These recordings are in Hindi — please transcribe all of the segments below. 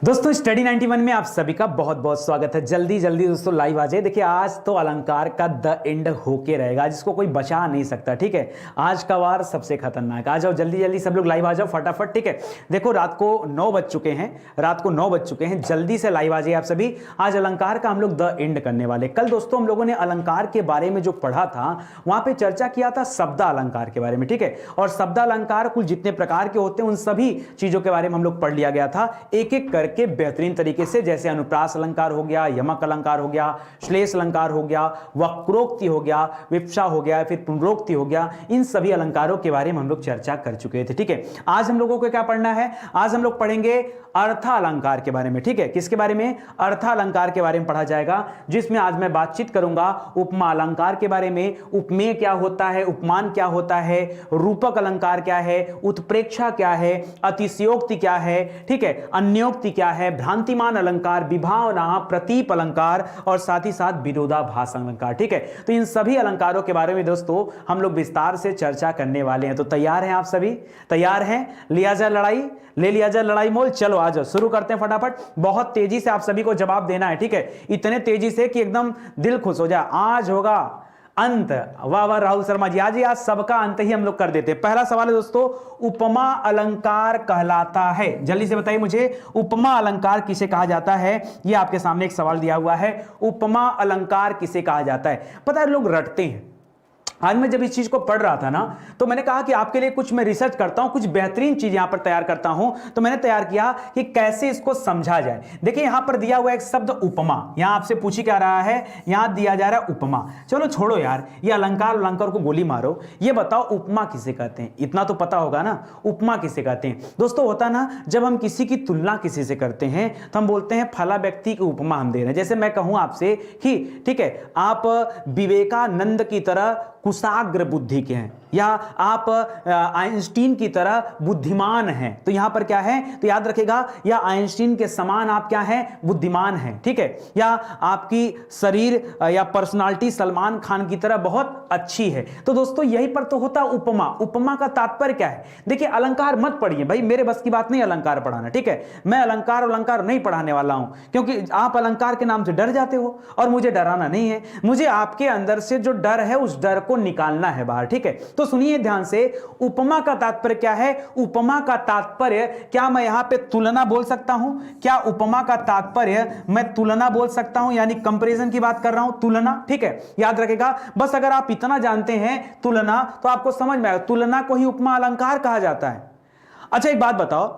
दोस्तों स्टडी 91 में आप सभी का बहुत बहुत स्वागत है। जल्दी जल्दी दोस्तों लाइव आ जाए। देखिए आज तो अलंकार का द एंड होके रहेगा, जिसको कोई बचा नहीं सकता। ठीक है, आज का वार सबसे खतरनाक। आ जाओ जल्दी जल्दी सब लोग लाइव आ जाओ फटाफट। ठीक है, देखो रात को 9 बज चुके हैं, जल्दी से लाइव आ जाइए आप सभी। आज अलंकार का हम लोग द एंड करने वाले। कल दोस्तों हम लोगों ने अलंकार के बारे में जो पढ़ा था वहां पे चर्चा किया था शब्द अलंकार के बारे में। ठीक है, और शब्द अलंकार कुल जितने प्रकार के होते हैं उन सभी चीजों के बारे में हम लोग पढ़ लिया गया था एक एक के बेहतरीन तरीके से। जैसे अनुप्रास अलंकार हो गया, यमक अलंकार हो गया, श्लेष अलंकार हो गया, वक्रोक्ति हो गया, विवक्षा हो गया, फिर पुनरोक्ति हो गया। इन सभी अलंकारों के बारे में हम लोग चर्चा कर चुके थे। ठीक है, आज हम लोगों को क्या पढ़ना है? आज हम लोग पढ़ेंगे अर्थ अलंकार के बारे में। ठीक है, किसके बारे में? अर्थ अलंकार के बारे में पढ़ा जाएगा, जिसमें आज मैं बातचीत करूंगा उपमा अलंकार के बारे में। उपमेय क्या होता है, उपमान क्या होता है, रूपक अलंकार क्या है, उत्प्रेक्षा क्या है, अतिशयोक्ति क्या है, ठीक है, अन्योक्ति क्या है, भ्रांतिमान अलंकार, विभावना, प्रतीप अलंकार और साथ ही साथ विरोधाभास अलंकार। ठीक है, तो इन सभी अलंकारों के बारे में दोस्तों हम लोग विस्तार से चर्चा करने वाले हैं। तो तैयार हैं आप सभी? तैयार हैं? लिया जाए लड़ाई, ले लिया जाए लड़ाई मोल। चलो आ जाओ, शुरू करते हैं फटाफट। बहुत तेजी से आप सभी को जवाब देना है। ठीक है, इतने तेजी से कि एकदम दिल खुश हो जाए। आज होगा अंत। वाह वाह राहुल शर्मा जी, आज सबका अंत ही हम लोग कर देते हैं। पहला सवाल है दोस्तों, उपमा अलंकार कहलाता है? जल्दी से बताइए मुझे, उपमा अलंकार किसे कहा जाता है? ये आपके सामने एक सवाल दिया हुआ है, उपमा अलंकार किसे कहा जाता है? पता है लोग रटते हैं। आज मैं जब इस चीज को पढ़ रहा था ना, तो मैंने कहा कि आपके लिए कुछ मैं रिसर्च करता हूं, कुछ बेहतरीन चीज यहां पर तैयार करता हूं। तो मैंने तैयार किया कि कैसे इसको समझा जाए। देखिए यहां पर दिया हुआ एक शब्द उपमा, यहां आपसे पूछी क्या रहा है, यहां दिया जा रहा है उपमा। चलो छोड़ो यार, ये अलंकार अलंकार को गोली मारो, ये बताओ उपमा किसे कहते हैं? इतना तो पता होगा ना, उपमा किसे कहते हैं। दोस्तों होता ना, जब हम किसी की तुलना किसी से करते हैं तो हम बोलते हैं फला व्यक्ति की उपमा हम दे रहे हैं। जैसे मैं कहूं आपसे कि ठीक है, आप विवेकानंद की तरह कुशाग्र बुद्धि के हैं, या आप आइंस्टीन की तरह बुद्धिमान हैं, तो यहां पर क्या है, तो याद रखेगा, या आइंस्टीन के समान आप क्या हैं, बुद्धिमान हैं। ठीक है, या आपकी शरीर या पर्सनालिटी सलमान खान की तरह बहुत अच्छी है। तो दोस्तों यहीं पर तो होता उपमा। उपमा का तात्पर्य क्या है? देखिए अलंकार मत पढ़िए भाई, मेरे बस की बात नहीं अलंकार पढ़ाना। ठीक है, मैं अलंकार नहीं पढ़ाने वाला हूं, क्योंकि आप अलंकार के नाम से डर जाते हो और मुझे डराना नहीं है। मुझे आपके अंदर से जो डर है उस डर को निकालना है बाहर। ठीक है, तो सुनिए ध्यान से, उपमा का तात्पर्य क्या है? उपमा का तात्पर्य, क्या मैं यहां पे तुलना बोल सकता हूं? क्या उपमा का तात्पर्य मैं तुलना बोल सकता हूं? यानी कंपैरिजन की बात कर रहा हूं, तुलना। ठीक है, याद रखेगा, बस अगर आप इतना जानते हैं तुलना, तो आपको समझ में आएगा, तुलना को ही उपमा अलंकार कहा जाता है। अच्छा एक बात बताओ,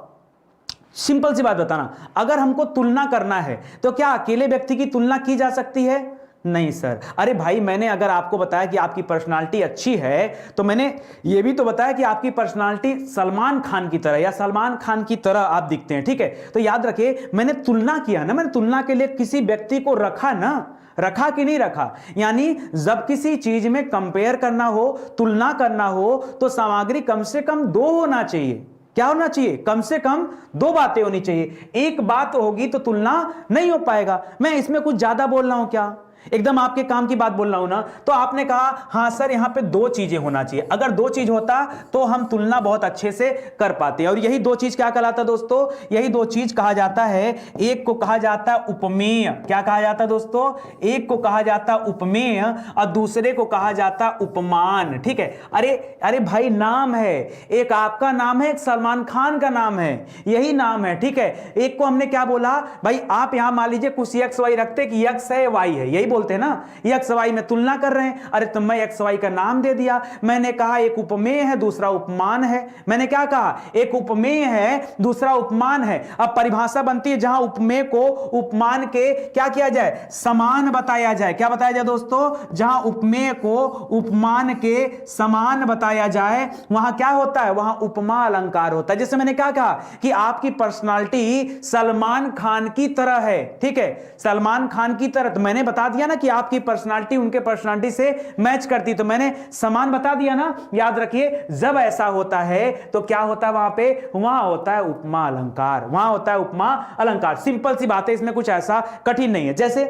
सिंपल सी बात बताना, अगर हमको तुलना करना है तो क्या अकेले व्यक्ति की तुलना की जा सकती है? नहीं सर। अरे भाई, मैंने अगर आपको बताया कि आपकी पर्सनालिटी अच्छी है, तो मैंने यह भी तो बताया कि आपकी पर्सनालिटी सलमान खान की तरह, या सलमान खान की तरह आप दिखते हैं। ठीक है, तो याद रखिए, मैंने तुलना किया ना, मैंने तुलना के लिए किसी व्यक्ति को रखा ना, रखा कि नहीं रखा? यानी जब किसी चीज में कंपेयर करना हो, तुलना करना हो, तो सामग्री कम से कम 2 होना चाहिए। क्या होना चाहिए? कम से कम 2 बातें होनी चाहिए। एक बात होगी तो तुलना नहीं हो पाएगा। मैं इसमें कुछ ज्यादा बोल रहा हूं क्या? एकदम आपके काम की बात बोल रहा हूं ना। तो आपने कहा हां सर, यहां पे 2 चीजें होना चाहिए। अगर 2 चीज होता तो हम तुलना बहुत अच्छे से कर पाते हैं। और यही 2 चीज क्या कहलाता है दोस्तों? यही 2 चीज कहा जाता है, एक को कहा जाता है उपमेय। क्या कहा जाता है दोस्तों? एक को कहा जाता है उपमेय और दूसरे को कहा जाता है उपमान। ठीक है, अरे अरे भाई, नाम है, एक आपका नाम है, एक सलमान खान का नाम है, यही नाम है। ठीक है, एक को हमने क्या बोला भाई, आप यहां मान लीजिए कुछ एक्स वाई रखते कि एक्स है वाई है, यही बोलते हैं ना, एक्स वाई में तुलना कर रहे हैं। अरे तो मैं एक्स वाई का नाम दे दिया। मैंने कहा एक उपमेय है, दूसरा उपमान है। मैंने क्या कहा? एक उपमेय है, दूसरा उपमान है। अब परिभाषा बनती है जहां उपमेय को उपमान के क्या किया जाए, समान बताया जाए। क्या बताया जाए दोस्तों? जहां उपमेय को उपमान के समान बताया जाए, वहां क्या होता है? वहां उपमा अलंकार होता है। जैसे मैंने क्या कहा कि आपकी पर्सनालिटी सलमान खान की तरह है। ठीक है, सलमान खान की तरह, तो मैंने बता दिया ना कि आपकी पर्सनालिटी उनके पर्सनालिटी से मैच करती, तो मैंने समान बता दिया ना। याद रखिए, जब ऐसा होता है तो क्या होता है वहां पे? वहां होता है उपमा अलंकार, वहां होता है उपमा अलंकार। सिंपल सी बात है, इसमें कुछ ऐसा कठिन नहीं है। जैसे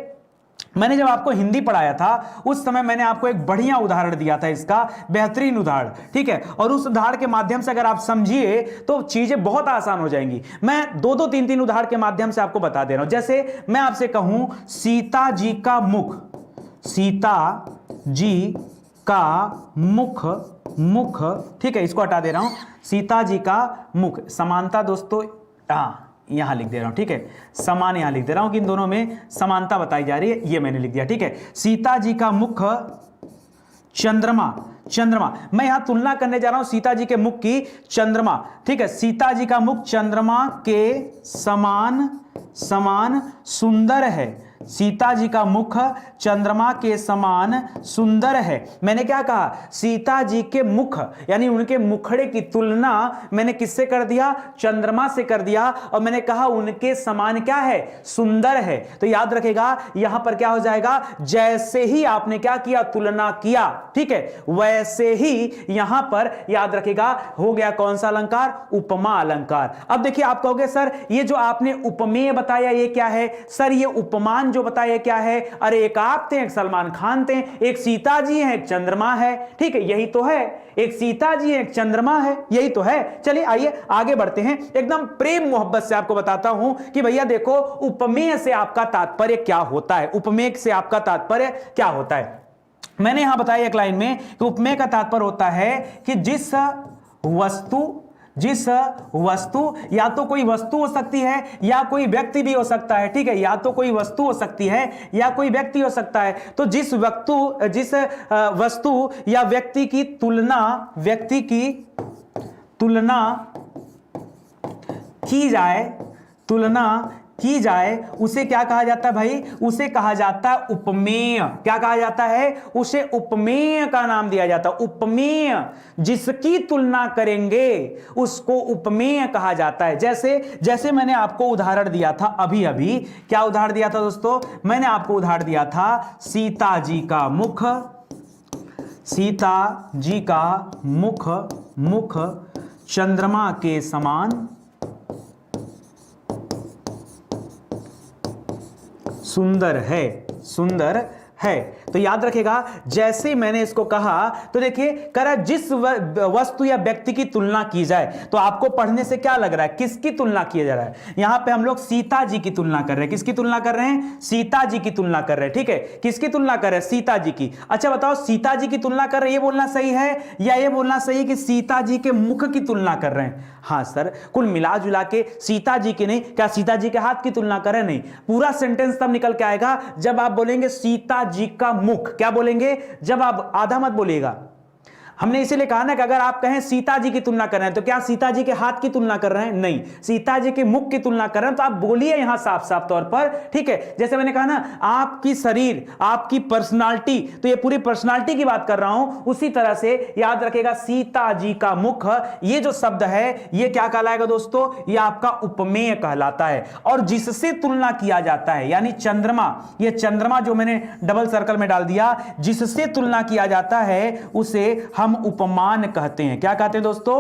मैंने जब आपको हिंदी पढ़ाया था उस समय मैंने आपको एक बढ़िया उदाहरण दिया था, इसका बेहतरीन उदाहरण, ठीक है। और उस उदाहरण के माध्यम से अगर आप समझिए तो चीजें बहुत आसान हो जाएंगी। मैं दो दो तीन तीन उदाहरण के माध्यम से आपको बता दे रहा हूं। जैसे मैं आपसे कहूं सीता जी का मुख, सीता जी का मुख, मुख, ठीक है, इसको हटा दे रहा हूं, सीता जी का मुख, समानता दोस्तों यहां लिख दे रहा हूं, ठीक है, समान यहां लिख दे रहा हूं कि इन दोनों में समानता बताई जा रही है, ये मैंने लिख दिया, ठीक है। सीता जी का मुख चंद्रमा, चंद्रमा, मैं यहां तुलना करने जा रहा हूं सीता जी के मुख की चंद्रमा, ठीक है। सीता जी का मुख चंद्रमा के समान, समान सुंदर है, सीता जी का मुख चंद्रमा के समान सुंदर है। मैंने क्या कहा, सीता जी के मुख यानी उनके मुखड़े की तुलना मैंने किससे कर दिया, चंद्रमा से कर दिया, और मैंने कहा उनके समान क्या है, सुंदर है। तो याद रखेगा यहां पर क्या हो जाएगा, जैसे ही आपने क्या किया, तुलना किया, ठीक है, वैसे ही यहां पर याद रखेगा हो गया कौन सा अलंकार, उपमा अलंकार। अब देखिए आप कहोगे सर ये जो आपने उपमेय बताया ये क्या है, सर ये उपमान जो बताया क्या है, अरे एक आप थे, एक सलमान खान थे, एक सीता जी है, एक चंद्रमा है, ठीक है, यही तो है, एक सीता जी है, एक चंद्रमा है, यही तो है। चलिए आइए आगे बढ़ते हैं, एकदम प्रेम मोहब्बत से आपको बताता हूं कि भैया देखो उपमेय से आपका तात्पर्य क्या होता है, उपमेय से आपका तात्पर्य क्या होता है। मैंने यहां बताया एक लाइन में कि उपमेय का तात्पर्य होता है कि जिस वस्तु या तो कोई वस्तु हो सकती है या कोई व्यक्ति भी हो सकता है, ठीक है, या तो कोई वस्तु हो सकती है या कोई व्यक्ति हो सकता है, तो जिस वस्तु या व्यक्ति की तुलना की जाए उसे क्या कहा जाता है भाई, उसे कहा जाता है उपमेय। क्या कहा जाता है, उसे उपमेय का नाम दिया जाता है, उपमेय, जिसकी तुलना करेंगे उसको उपमेय कहा जाता है। जैसे मैंने आपको उदाहरण दिया था अभी अभी, क्या उदाहरण दिया था दोस्तों, मैंने आपको उदाहरण दिया था सीता जी का मुख, सीता जी का मुख, मुख चंद्रमा के समान सुंदर है, सुंदर है। तो याद रखेगा जैसे मैंने इसको कहा तो देखिए करा जिस वस्तु या व्यक्ति की तुलना की जाए, तो आपको पढ़ने से क्या लग रहा है, किसकी तुलना किया जा रहा है, यहां पे हम लोग सीता जी की तुलना कर रहे हैं। किसकी तुलना कर रहे हैं, सीता जी की तुलना कर रहे हैं, ठीक है, किसकी तुलना कर रहे हैं, सीता जी की। अच्छा बताओ सीता जी की तुलना कर रहे हैं, ये बोलना सही है या ये बोलना सही है कि सीता जी के मुख की तुलना कर रहे हैं। हाँ सर, कुल मिला जुला के सीता जी की नहीं, क्या सीता जी के हाथ की तुलना करें, नहीं, पूरा सेंटेंस तब निकल के आएगा जब आप बोलेंगे सीता जी का मुख। क्या बोलेंगे, जब आप आधा मत बोलिएगा। हमने इसीलिए कहा ना कि अगर आप कहें सीता जी की तुलना कर रहे हैं तो क्या सीता जी के हाथ की तुलना कर रहे हैं, नहीं, सीता जी के मुख की तुलना कर रहे हैं। तो आप बोलिए यहां साफ साफ तौर पर, ठीक है। जैसे मैंने कहा ना आपकी शरीर, आपकी पर्सनालिटी, तो ये पूरी पर्सनालिटी की बात कर रहा हूं, उसी तरह से याद रखेगा सीता जी का मुख, ये जो शब्द है ये क्या कहलाएगा दोस्तों, ये आपका उपमेय कहलाता है। और जिससे तुलना किया जाता है यानी चंद्रमा, ये चंद्रमा जो मैंने डबल सर्कल में डाल दिया, जिससे तुलना किया जाता है उसे हम उपमान कहते हैं। क्या कहते हैं दोस्तों,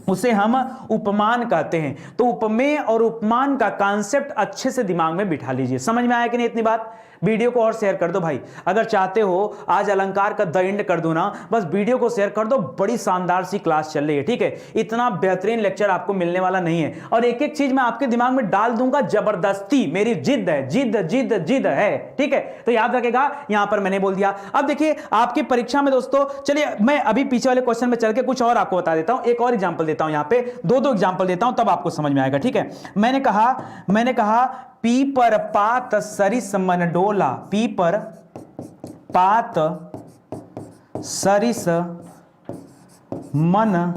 उसे हम उपमान कहते हैं। तो उपमेय और उपमान का कॉन्सेप्ट अच्छे से दिमाग में बिठा लीजिए। समझ में आया कि नहीं इतनी बात, वीडियो को और शेयर कर दो भाई। अगर चाहते हो आज अलंकार का द एंड कर दो ना, बस वीडियो को शेयर कर दो। बड़ी शानदार सी क्लास चल रही है, ठीक है, इतना बेहतरीन लेक्चर आपको मिलने वाला नहीं है, और एक एक चीज मैं आपके दिमाग में डाल दूंगा जबरदस्ती, मेरी जिद है, जिद जिद जिद है, ठीक है। तो याद रखेगा, यहां पर मैंने बोल दिया। अब देखिए आपकी परीक्षा में दोस्तों, चलिए मैं अभी पीछे वाले क्वेश्चन में चल के कुछ और आपको बता देता हूं, एक और एग्जाम्पल देता हूं, यहां पे दो एग्जाम्पल देता हूं, तब आपको समझ में आएगा, ठीक है। मैंने कहा पीपर पात सरिस मन डोला, पीपर पात सरिस मन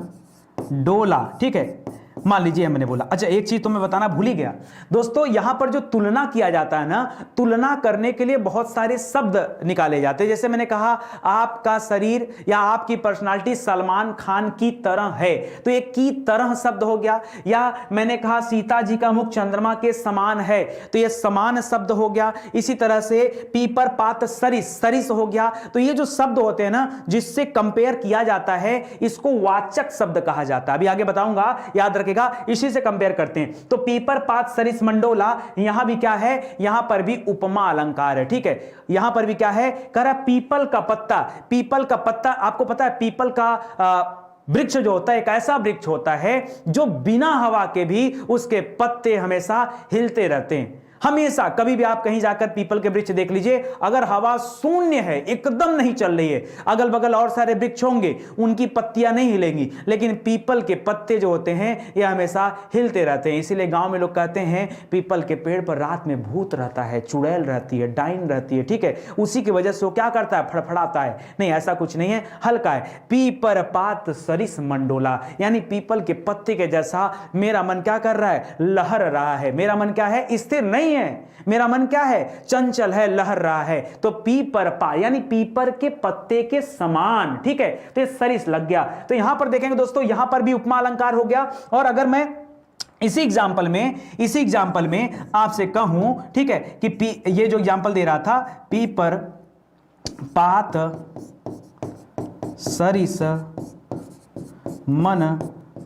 डोला, ठीक है, मान लीजिए मैंने बोला। अच्छा एक चीज तो मैं बताना भूल ही गया दोस्तों, यहां पर जो तुलना किया जाता है ना, तुलना करने के लिए बहुत सारे शब्द निकाले जाते हैं। जैसे मैंने कहा आपका शरीर या आपकी पर्सनालिटी सलमान खान की तरह है, तो एक की तरह शब्द हो गया। या मैंने कहा सीता जी का मुख चंद्रमा के समान है, तो ये समान शब्द हो गया। इसी तरह से पीपर पात सरिस, सरिस हो गया। तो ये जो शब्द होते हैं ना जिससे कंपेयर किया जाता है, इसको वाचक शब्द कहा जाता है। अभी आगे बताऊंगा, याद रखिएगा। रखिएगा, इसी से कंपेयर करते हैं। तो पीपर पात सरिस मंडोला, यहां भी क्या है, यहां पर भी उपमा अलंकार है, ठीक है। यहां पर भी क्या है, कह रहा पीपल का पत्ता, पीपल का पत्ता, आपको पता है पीपल का वृक्ष जो होता है एक ऐसा वृक्ष होता है जो बिना हवा के भी उसके पत्ते हमेशा हिलते रहते हैं, हमेशा। कभी भी आप कहीं जाकर पीपल के वृक्ष देख लीजिए, अगर हवा शून्य है, एकदम नहीं चल रही है, अगल बगल और सारे वृक्ष होंगे, उनकी पत्तियां नहीं हिलेंगी, लेकिन पीपल के पत्ते जो होते हैं ये हमेशा हिलते रहते हैं। इसीलिए गांव में लोग कहते हैं पीपल के पेड़ पर रात में भूत रहता है, चुड़ैल रहती है, डाइन रहती है, ठीक है। उसी की वजह से वो क्या करता है, फड़फड़ाता है। नहीं, ऐसा कुछ नहीं है, हल्का है। पीपर पात सरिस मंडोला, यानी पीपल के पत्ते के जैसा मेरा मन क्या कर रहा है, लहर रहा है। मेरा मन क्या है, स्थिर नहीं है, मेरा मन क्या है, चंचल है, लहर रहा है। तो पीपर पा यानी पीपर के पत्ते के समान, ठीक है। तो ये सरिस लग गया। तो यहां पर देखेंगे दोस्तों, यहां पर भी उपमा अलंकार हो गया। और अगर मैं इसी एग्जांपल में आपसे कहूं, ठीक है, कि ये जो एग्जांपल दे रहा था, पीपर पात सरिस मन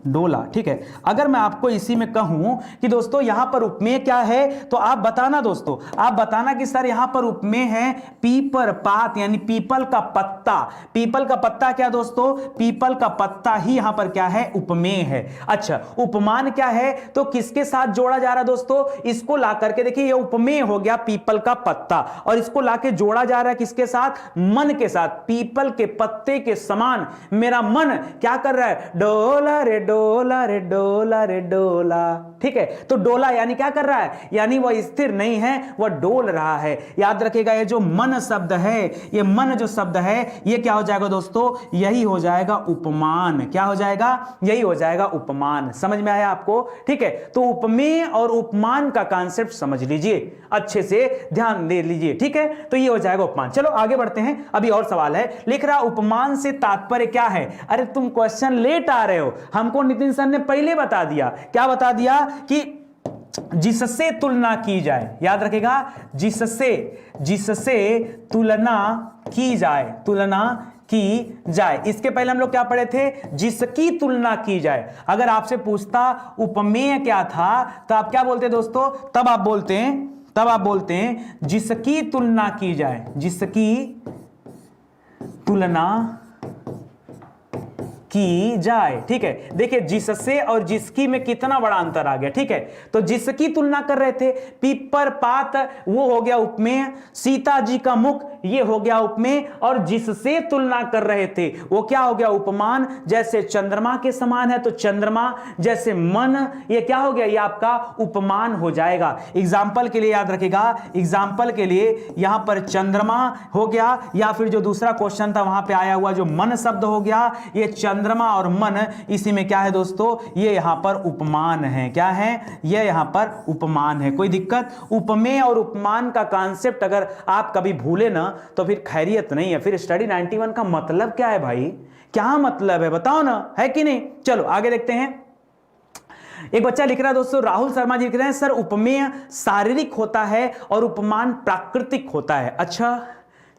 डोला, ठीक है। अगर मैं आपको इसी में कहूं कि दोस्तों यहां पर उपमेय क्या है, तो आप बताना दोस्तों, आप बताना कि सर यहां पर उपमेय है पीपर पात यानी पीपल का पत्ता। पीपल का पत्ता क्या दोस्तों, पीपल का पत्ता ही यहां पर क्या है, उपमेय है। अच्छा, उपमान क्या है, तो किसके साथ जोड़ा जा रहा है दोस्तों, इसको ला करके देखिए, ये उपमेय हो गया पीपल का पत्ता, और इसको लाके जोड़ा जा रहा है किसके साथ, मन के साथ। पीपल के पत्ते के समान मेरा मन क्या कर रहा है, डोला रे डोला रे डोला रे डोला, ठीक है। तो डोला यानी क्या कर रहा है, यानी वह स्थिर नहीं है, वह डोल रहा है। याद रखिएगा, ये जो मन शब्द है, ये मन जो शब्द है, ये क्या हो जाएगा दोस्तों, यही हो जाएगा उपमान। क्या हो जाएगा, यही हो जाएगा उपमान। समझ में आया आपको, ठीक है। तो उपमेय और उपमान का कॉन्सेप्ट समझ लीजिए, अच्छे से ध्यान दे लीजिए, ठीक है। तो ये हो जाएगा उपमान। चलो आगे बढ़ते हैं, अभी और सवाल है। लिख रहा उपमान से तात्पर्य क्या है। अरे तुम क्वेश्चन लेट आ रहे हो, हमको नितिन सर ने पहले बता दिया। क्या बता दिया, कि जिससे तुलना की जाए। याद रखेगा, जिससे तुलना की जाए, तुलना की जाए। इसके पहले हम लोग क्या पढ़े थे, जिसकी तुलना की जाए। अगर आपसे पूछता उपमेय क्या था, तो आप क्या बोलते दोस्तों, तब आप बोलते हैं जिसकी तुलना की जाए, जिसकी तुलना की जाए, ठीक है। देखिए, जिससे और जिसकी में कितना बड़ा अंतर आ गया, ठीक है। तो जिसकी तुलना कर रहे थे, पीपर पात वो हो गया उपमेय, सीता जी का मुख ये हो गया उपमेय, और जिससे तुलना कर रहे थे वो क्या हो गया, उपमान। जैसे चंद्रमा के समान है तो चंद्रमा, जैसे मन, ये क्या हो गया, ये आपका उपमान हो जाएगा। एग्जाम्पल के लिए याद रखेगा, एग्जाम्पल के लिए यहां पर चंद्रमा हो गया, या फिर जो दूसरा क्वेश्चन था वहां पे आया हुआ जो मन शब्द हो गया, ये चंद्रमा और मन, इसी में क्या है दोस्तों, ये यहां पर उपमान है। क्या है, ये यहां पर उपमान है। कोई दिक्कत, उपमेय और उपमान का कॉन्सेप्ट अगर आप कभी भूले ना, तो फिर खैरियत नहीं है। फिर स्टडी 91 का मतलब क्या है भाई, क्या मतलब है, बताओ ना, है कि नहीं। चलो आगे देखते हैं। एक बच्चा लिख रहा है दोस्तों, राहुल शर्मा जी लिख रहे हैं, सर उपमेय शारीरिक होता है और उपमान प्राकृतिक होता है। अच्छा,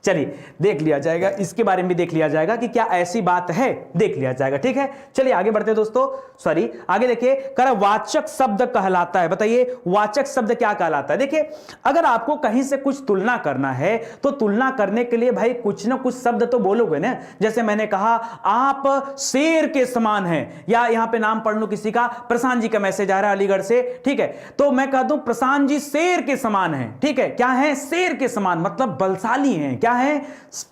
चलिए देख लिया जाएगा, इसके बारे में भी देख लिया जाएगा कि क्या ऐसी बात है, देख लिया जाएगा, ठीक है। चलिए आगे बढ़ते हैं दोस्तों, सॉरी आगे देखिए, कर वाचक शब्द कहलाता है। बताइए वाचक शब्द क्या कहलाता है। देखिए, अगर आपको कहीं से कुछ तुलना करना है, तो तुलना करने के लिए भाई कुछ ना कुछ शब्द तो बोलोगे ना। जैसे मैंने कहा आप शेर के समान हैं, या यहां पे नाम पढ़ लो किसी का, प्रशांत जी का मैसेज आ रहा है अलीगढ़ से, ठीक है। तो मैं कह दूं प्रशांत जी शेर के समान हैं, ठीक है। क्या है, शेर के समान, मतलब बलशाली हैं। क्या है,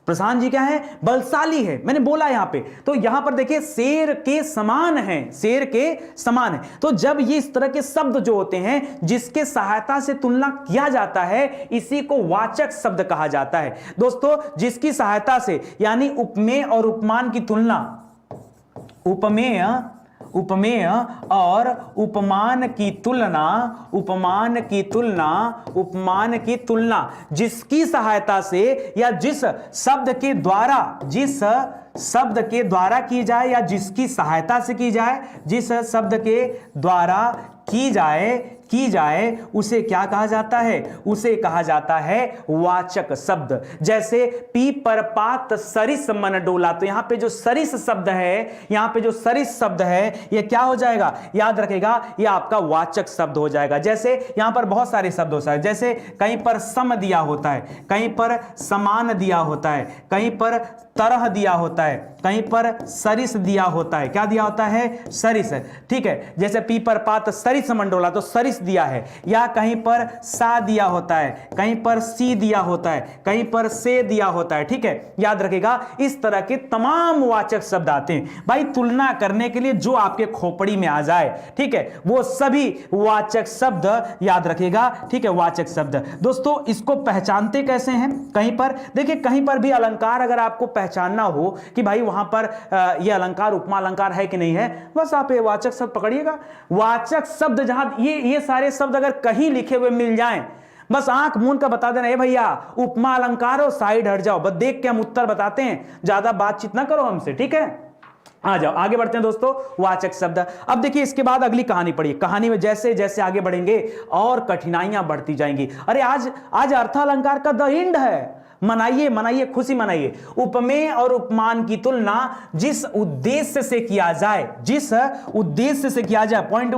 प्रशांत जी क्या है, बलशाली है, मैंने बोला यहां पे। तो यहां पर देखिए शेर के समान है, शेर के समान है। तो जब ये इस तरह के शब्द जो होते हैं जिसके सहायता से तुलना किया जाता है, इसी को वाचक शब्द कहा जाता है दोस्तों। जिसकी सहायता से, यानी उपमेय और उपमान की तुलना, उपमेय और उपमान की तुलना, जिसकी सहायता से या जिस शब्द के द्वारा की जाए, या जिसकी सहायता से की जाए, जिस शब्द के द्वारा की जाए, की जाए उसे क्या कहा जाता है? उसे कहा जाता है वाचक शब्द। जैसे पीपर पात सरिस मन डोला, तो यहां पे जो सरिस शब्द है, यहां पे जो सरिस शब्द है ये क्या हो जाएगा? याद रखेगा, ये आपका वाचक शब्द हो जाएगा। जैसे यहां पर बहुत सारे शब्द हो सकते हैं, जैसे कहीं पर सम दिया होता है, कहीं पर समान दिया होता है, कहीं पर तरह दिया होता है, कहीं पर सरिस दिया होता है। क्या दिया होता है? सरिस। ठीक है, जैसे पीपर पात सरिस मंडोला, तो सरिस दिया है। या कहीं पर सा दिया होता है, कहीं पर सी दिया होता है, कहीं पर से दिया होता है। ठीक है, याद रखेगा, इस तरह के तमाम वाचक शब्द आते हैं भाई, तुलना करने के लिए जो आपके खोपड़ी में आ जाए, ठीक है, वो सभी वाचक शब्द याद रखेगा। ठीक है, वाचक शब्द। दोस्तों इसको पहचानते कैसे हैं? कहीं पर देखिए, कहीं पर भी अलंकार अगर आपको पहचानना हो कि भाई वहां पर यह अलंकार उपमा अलंकार है कि नहीं है, बस आप ये वाचक शब्द पकड़िएगा। वाचक शब्द जहां ये सारे शब्द अगर कहीं लिखे हुए मिल जाएं, बस आंख मूंद का बता देना, ए भैया उपमा अलंकार हो, साइड हट जाओ, बस देख के हम उत्तर बताते हैं, ज्यादा बातचीत ना करो हमसे। ठीक है, आ जाओ, आगे बढ़ते हैं दोस्तों। वाचक शब्द। अब देखिए इसके बाद अगली कहानी पढ़िए। कहानी में जैसे जैसे आगे बढ़ेंगे और कठिनाइयां बढ़ती जाएंगी। अरे आज अर्थालंकार का द एंड है। मनाइए मनाइए, खुशी मनाइए। उपमेय और उपमान की तुलना जिस उद्देश्य से किया जाए, जिस उद्देश्य से किया जाए, पॉइंट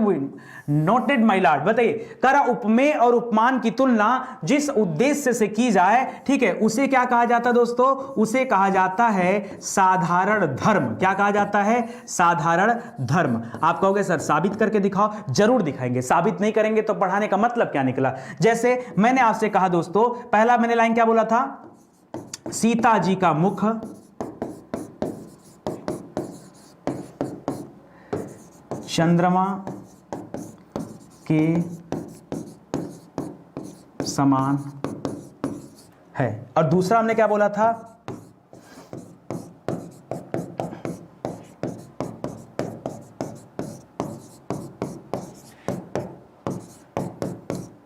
नोटेड माय लॉर्ड, बताइए, करा उपमेय और उपमान की तुलना जिस उद्देश्य से की जाए, ठीक है, उसे क्या कहा जाता है दोस्तों? उसे कहा जाता है साधारण धर्म। क्या कहा जाता है? साधारण धर्म। आप कहोगे सर साबित करके दिखाओ, जरूर दिखाएंगे। साबित नहीं करेंगे तो पढ़ाने का मतलब क्या निकला? जैसे मैंने आपसे कहा दोस्तों, पहला मैंने लाइन क्या बोला था? सीता जी का मुख चंद्रमा के समान है। और दूसरा हमने क्या बोला था?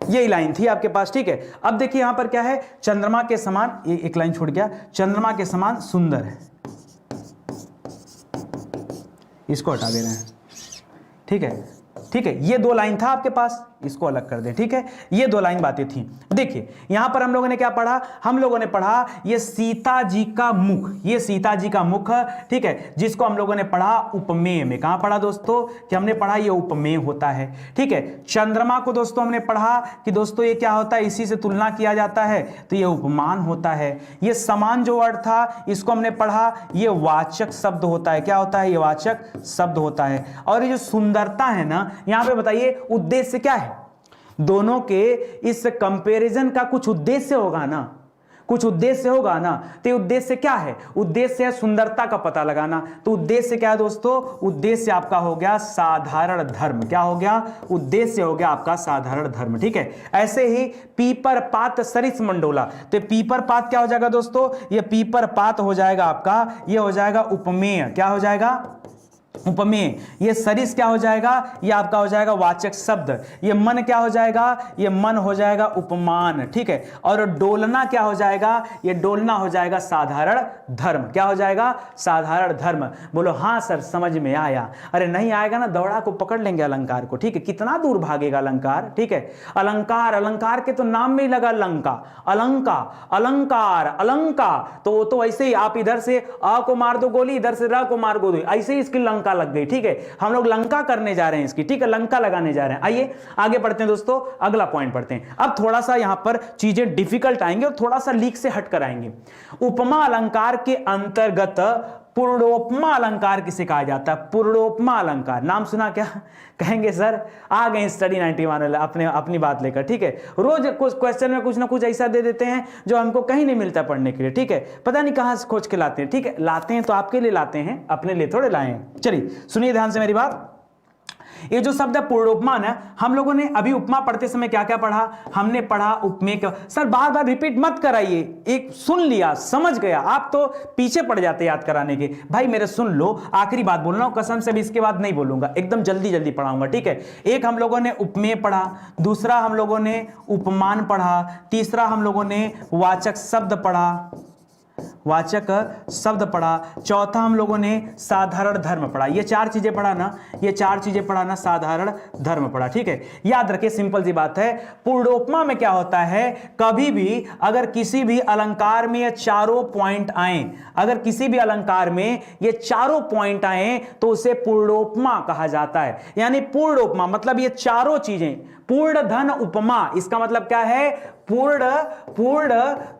यही लाइन थी आपके पास। ठीक है, अब देखिए यहां पर क्या है? चंद्रमा के समान, ये एक लाइन छूट गया, चंद्रमा के समान सुंदर है, इसको हटा दे रहे हैं। ठीक है, ठीक है, ये दो लाइन था आपके पास, इसको अलग कर दें। ठीक है, ये दो लाइन बातें थी। देखिए यहां पर हम लोगों ने क्या पढ़ा? हम लोगों ने पढ़ा ये सीता जी का मुख, ये सीता जी का मुख, ठीक है, जिसको हम लोगों ने पढ़ा उपमेय में। कहां पढ़ा दोस्तों? कि हमने पढ़ा ये उपमेय होता है। ठीक है, चंद्रमा को दोस्तों हमने पढ़ा कि दोस्तों ये क्या होता है? इसी से तुलना किया जाता है, तो ये उपमान होता है। ये समान जो वर्ड था, इसको हमने पढ़ा, ये वाचक शब्द होता है। क्या होता है? ये वाचक शब्द होता है। और ये जो सुंदरता है ना, यहां पे बताइए उद्देश्य क्या है? दोनों के इस कंपैरिजन का कुछ उद्देश्य होगा ना, कुछ उद्देश्य होगा ना। तो उद्देश्य क्या है? उद्देश्य है सुंदरता का पता लगाना। तो उद्देश्य क्या है दोस्तों? उद्देश्य आपका हो गया साधारण धर्म। क्या हो गया? उद्देश्य हो गया आपका साधारण धर्म। ठीक है, ऐसे ही पीपर पात सरिस मंडोला, तो पीपर पात क्या हो जाएगा दोस्तों? ये पीपर पात हो जाएगा आपका, ये हो जाएगा उपमेय। क्या हो जाएगा? उपमेय। ये सरिस क्या हो जाएगा? ये आपका हो जाएगा वाचक शब्द। ये मन क्या हो जाएगा? ये मन हो जाएगा उपमान। ठीक है, और डोलना क्या हो जाएगा? ये डोलना हो जाएगा साधारण धर्म। क्या हो जाएगा? साधारण धर्म। बोलो हाँ सर समझ में आया। अरे नहीं आएगा ना, दौड़ा को पकड़ लेंगे अलंकार को। ठीक है, कितना दूर भागेगा अलंकार। ठीक है, अलंकार, अलंकार के तो नाम में ही लगा लंका, अलंका, अलंकार, अलंका, तो वो तो ऐसे ही आप इधर से अ को मार दो गोली, इधर से र को मार दो, ऐसे ही इसकी लंका लग गई। ठीक है, हम लोग लंका करने जा रहे हैं इसकी। ठीक है, लंका लगाने जा रहे हैं। आइए आगे बढ़ते हैं दोस्तों, अगला पॉइंट पढ़ते हैं। अब थोड़ा सा यहां पर चीजें डिफिकल्ट आएंगे और थोड़ा सा लीक से हटकर आएंगे। उपमा अलंकार के अंतर्गत पूर्णोपमा अलंकार किसे कहा जाता है? पूर्णोपमा अलंकार नाम सुना क्या? कहेंगे सर आ गए स्टडी 91 वाले अपनी बात लेकर। ठीक है, रोज कुछ क्वेश्चन में कुछ ना कुछ ऐसा दे देते हैं जो हमको कहीं नहीं मिलता पढ़ने के लिए। ठीक है, पता नहीं कहां से खोज के लाते हैं। ठीक है, लाते हैं तो आपके लिए लाते हैं, अपने लिए थोड़े लाए हैं। चलिए सुनिए ध्यान से मेरी बात। ये जो शब्द है पूर्णोपमान है, हम लोगों ने अभी उपमा पढ़ते समय क्या क्या पढ़ा? हमने पढ़ा उपमेय। सर बार बार रिपीट मत कराइए, एक सुन लिया समझ गया, आप तो पीछे पड़ जाते याद कराने के। भाई मेरे सुन लो, आखिरी बात बोल रहा हूं कसम से, भी इसके बाद नहीं बोलूंगा, एकदम जल्दी जल्दी पढ़ाऊंगा। ठीक है, एक हम लोगों ने उपमेय पढ़ा, दूसरा हम लोगों ने उपमान पढ़ा, तीसरा हम लोगों ने वाचक शब्द पढ़ा, वाचक शब्द पढ़ा, चौथा हम लोगों ने साधारण धर्म पढ़ा। ये चार चीजें पढ़ा ना, ये चार चीजें पढ़ा ना, साधारण धर्म पढ़ा, ठीक है। याद रखिए, सिंपल सी बात है, पूर्णोपमा में क्या होता है, कभी भी अगर किसी भी अलंकार में ये चारों पॉइंट आए, अगर किसी भी अलंकार में ये चारों पॉइंट आए तो उसे पूर्णोपमा कहा जाता है। यानी पूर्णोपमा मतलब ये चारों चीजें, पूर्ण धन उपमा, इसका मतलब क्या है, पूर्ण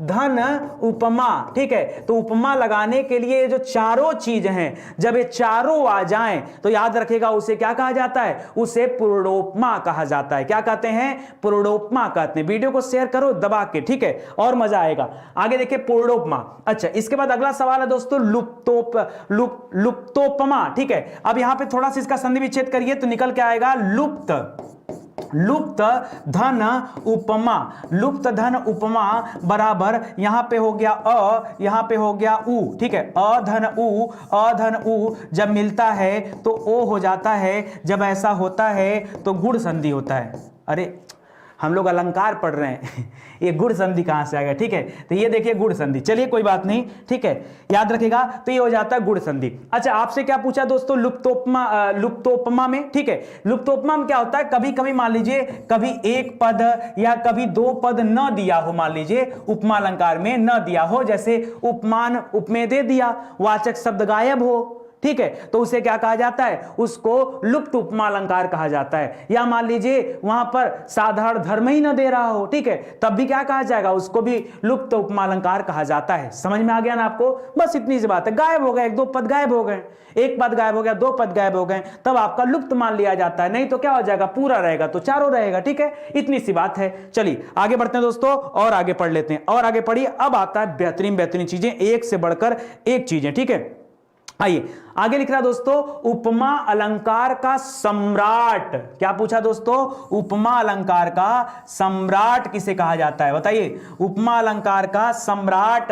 धन उपमा, ठीक है। तो उपमा लगाने के लिए जो चारों चीज हैं, जब ये चारों आ जाएं तो याद रखेगा उसे क्या कहा जाता है, उसे पूर्णोपमा कहा जाता है। क्या कहते हैं, पूर्णोपमा कहते हैं। वीडियो को शेयर करो दबा के, ठीक है, और मजा आएगा। आगे देखिए पूर्णोपमा। अच्छा, इसके बाद अगला सवाल है दोस्तों लुप्तोपमा, ठीक है। अब यहां पे थोड़ा सा इसका संधि विच्छेद करिए तो निकल के आएगा लुप्त धन उपमा। लुप्त धन उपमा बराबर यहां पे हो गया अ, यहां पे हो गया उ, ठीक है। अधन उ जब मिलता है तो ओ हो जाता है, जब ऐसा होता है तो गुण संधि होता है। अरे हम लोग अलंकार पढ़ रहे हैं ये गुण संधि कहां से आ गया, ठीक है। तो ये देखिए गुण संधि, चलिए कोई बात नहीं, ठीक है, याद रखेगा। तो ये हो जाता है गुण संधि। अच्छा, आपसे क्या पूछा दोस्तों, लुप्तोपमा में, ठीक है। लुप्तोपमा में क्या होता है, कभी कभी मान लीजिए कभी एक पद या कभी दो पद न दिया हो, मान लीजिए उपमा अलंकार में न दिया हो, जैसे उपमान उपमेय दे दिया, वाचक शब्द गायब हो, ठीक है, तो उसे क्या कहा जाता है, उसको लुप्त उपमा अलंकार कहा जाता है। या मान लीजिए वहां पर साधारण धर्म ही न दे रहा हो, ठीक है, तब भी क्या कहा जाएगा, उसको भी लुप्त उपमा अलंकार कहा जाता है। समझ में आ गया ना आपको, बस इतनी सी बात है। गायब हो गए, एक दो पद गायब हो गए, एक पद गायब हो गया, दो पद गायब हो गए, तब आपका लुप्त मान लिया जाता है, नहीं तो क्या हो जाएगा, पूरा रहेगा तो चारों रहेगा, ठीक है, इतनी सी बात है। चलिए आगे बढ़ते हैं दोस्तों, और आगे पढ़ लेते हैं, और आगे पढ़िए। अब आता है बेहतरीन बेहतरीन चीजें, एक से बढ़कर एक चीजें, ठीक है। आइए आगे लिख रहा दोस्तों, उपमा अलंकार का सम्राट। क्या पूछा दोस्तों, उपमा अलंकार का सम्राट किसे कहा जाता है, बताइए। उपमा अलंकार का सम्राट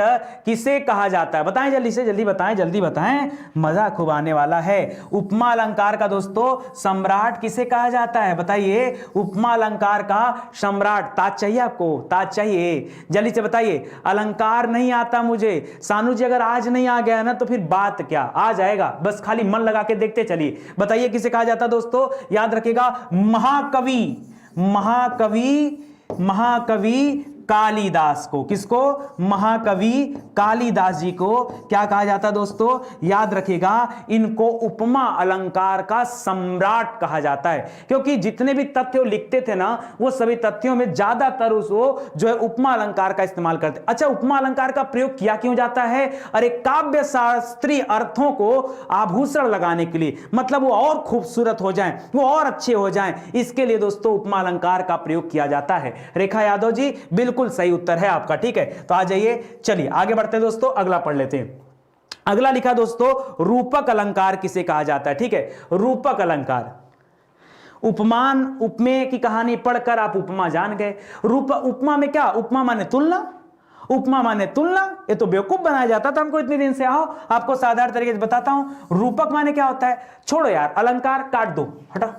किसे कहा जाता है, बताएं जल्दी से, जल्दी बताएं, जल्दी बताएं, मजा खूब आने वाला है। उपमा अलंकार का दोस्तों सम्राट किसे कहा जाता है, बताइए। उपमा अलंकार का सम्राट, ताज चाहिए आपको, ताज चाहिए, जल्दी से बताइए। अलंकार नहीं आता मुझे, सानू जी अगर आज नहीं आ गया ना तो फिर बात क्या, आ जाएगा, बस खाली मन लगा के देखते चलिए। बताइए किसे कहा जाता है दोस्तों, याद रखिएगा, महाकवि, महाकवि कालिदास को। किसको, महाकवि कालिदास जी को क्या कहा जाता है दोस्तों, याद रखिएगा, इनको उपमा अलंकार का सम्राट कहा जाता है। क्योंकि जितने भी तथ्य वो लिखते थे ना, वो सभी तथ्यों में ज्यादातर वो जो है उपमा अलंकार का इस्तेमाल करते। अच्छा, उपमा अलंकार का प्रयोग किया क्यों जाता है, अरे काव्य शास्त्रीय अर्थों को आभूषण लगाने के लिए, मतलब वो और खूबसूरत हो जाएं, वो और अच्छे हो जाएं, इसके लिए दोस्तों उपमा अलंकार का प्रयोग किया जाता है। रेखा यादव जी बिल्कुल सही उत्तर है आपका, ठीक है। तो आ जाइए, चलिए आगे बढ़ते हैं दोस्तों, अगला पढ़ लेते हैं। अगला लिखा दोस्तों, रूपक अलंकार किसे कहा जाता है, ठीक है। रूपक अलंकार, उपमान उपमेय की कहानी पढ़कर आप उपमा जान गए। उपमा में क्या, उपमा माने तुलना, उपमा माने तुलना, ये तो बेवकूफ बनाया जाता था हमको इतने दिन से। आओ आपको साधारण तरीके से बताता हूं, रूपक माने क्या होता है। छोड़ो यार, अलंकार काट दो, हटा,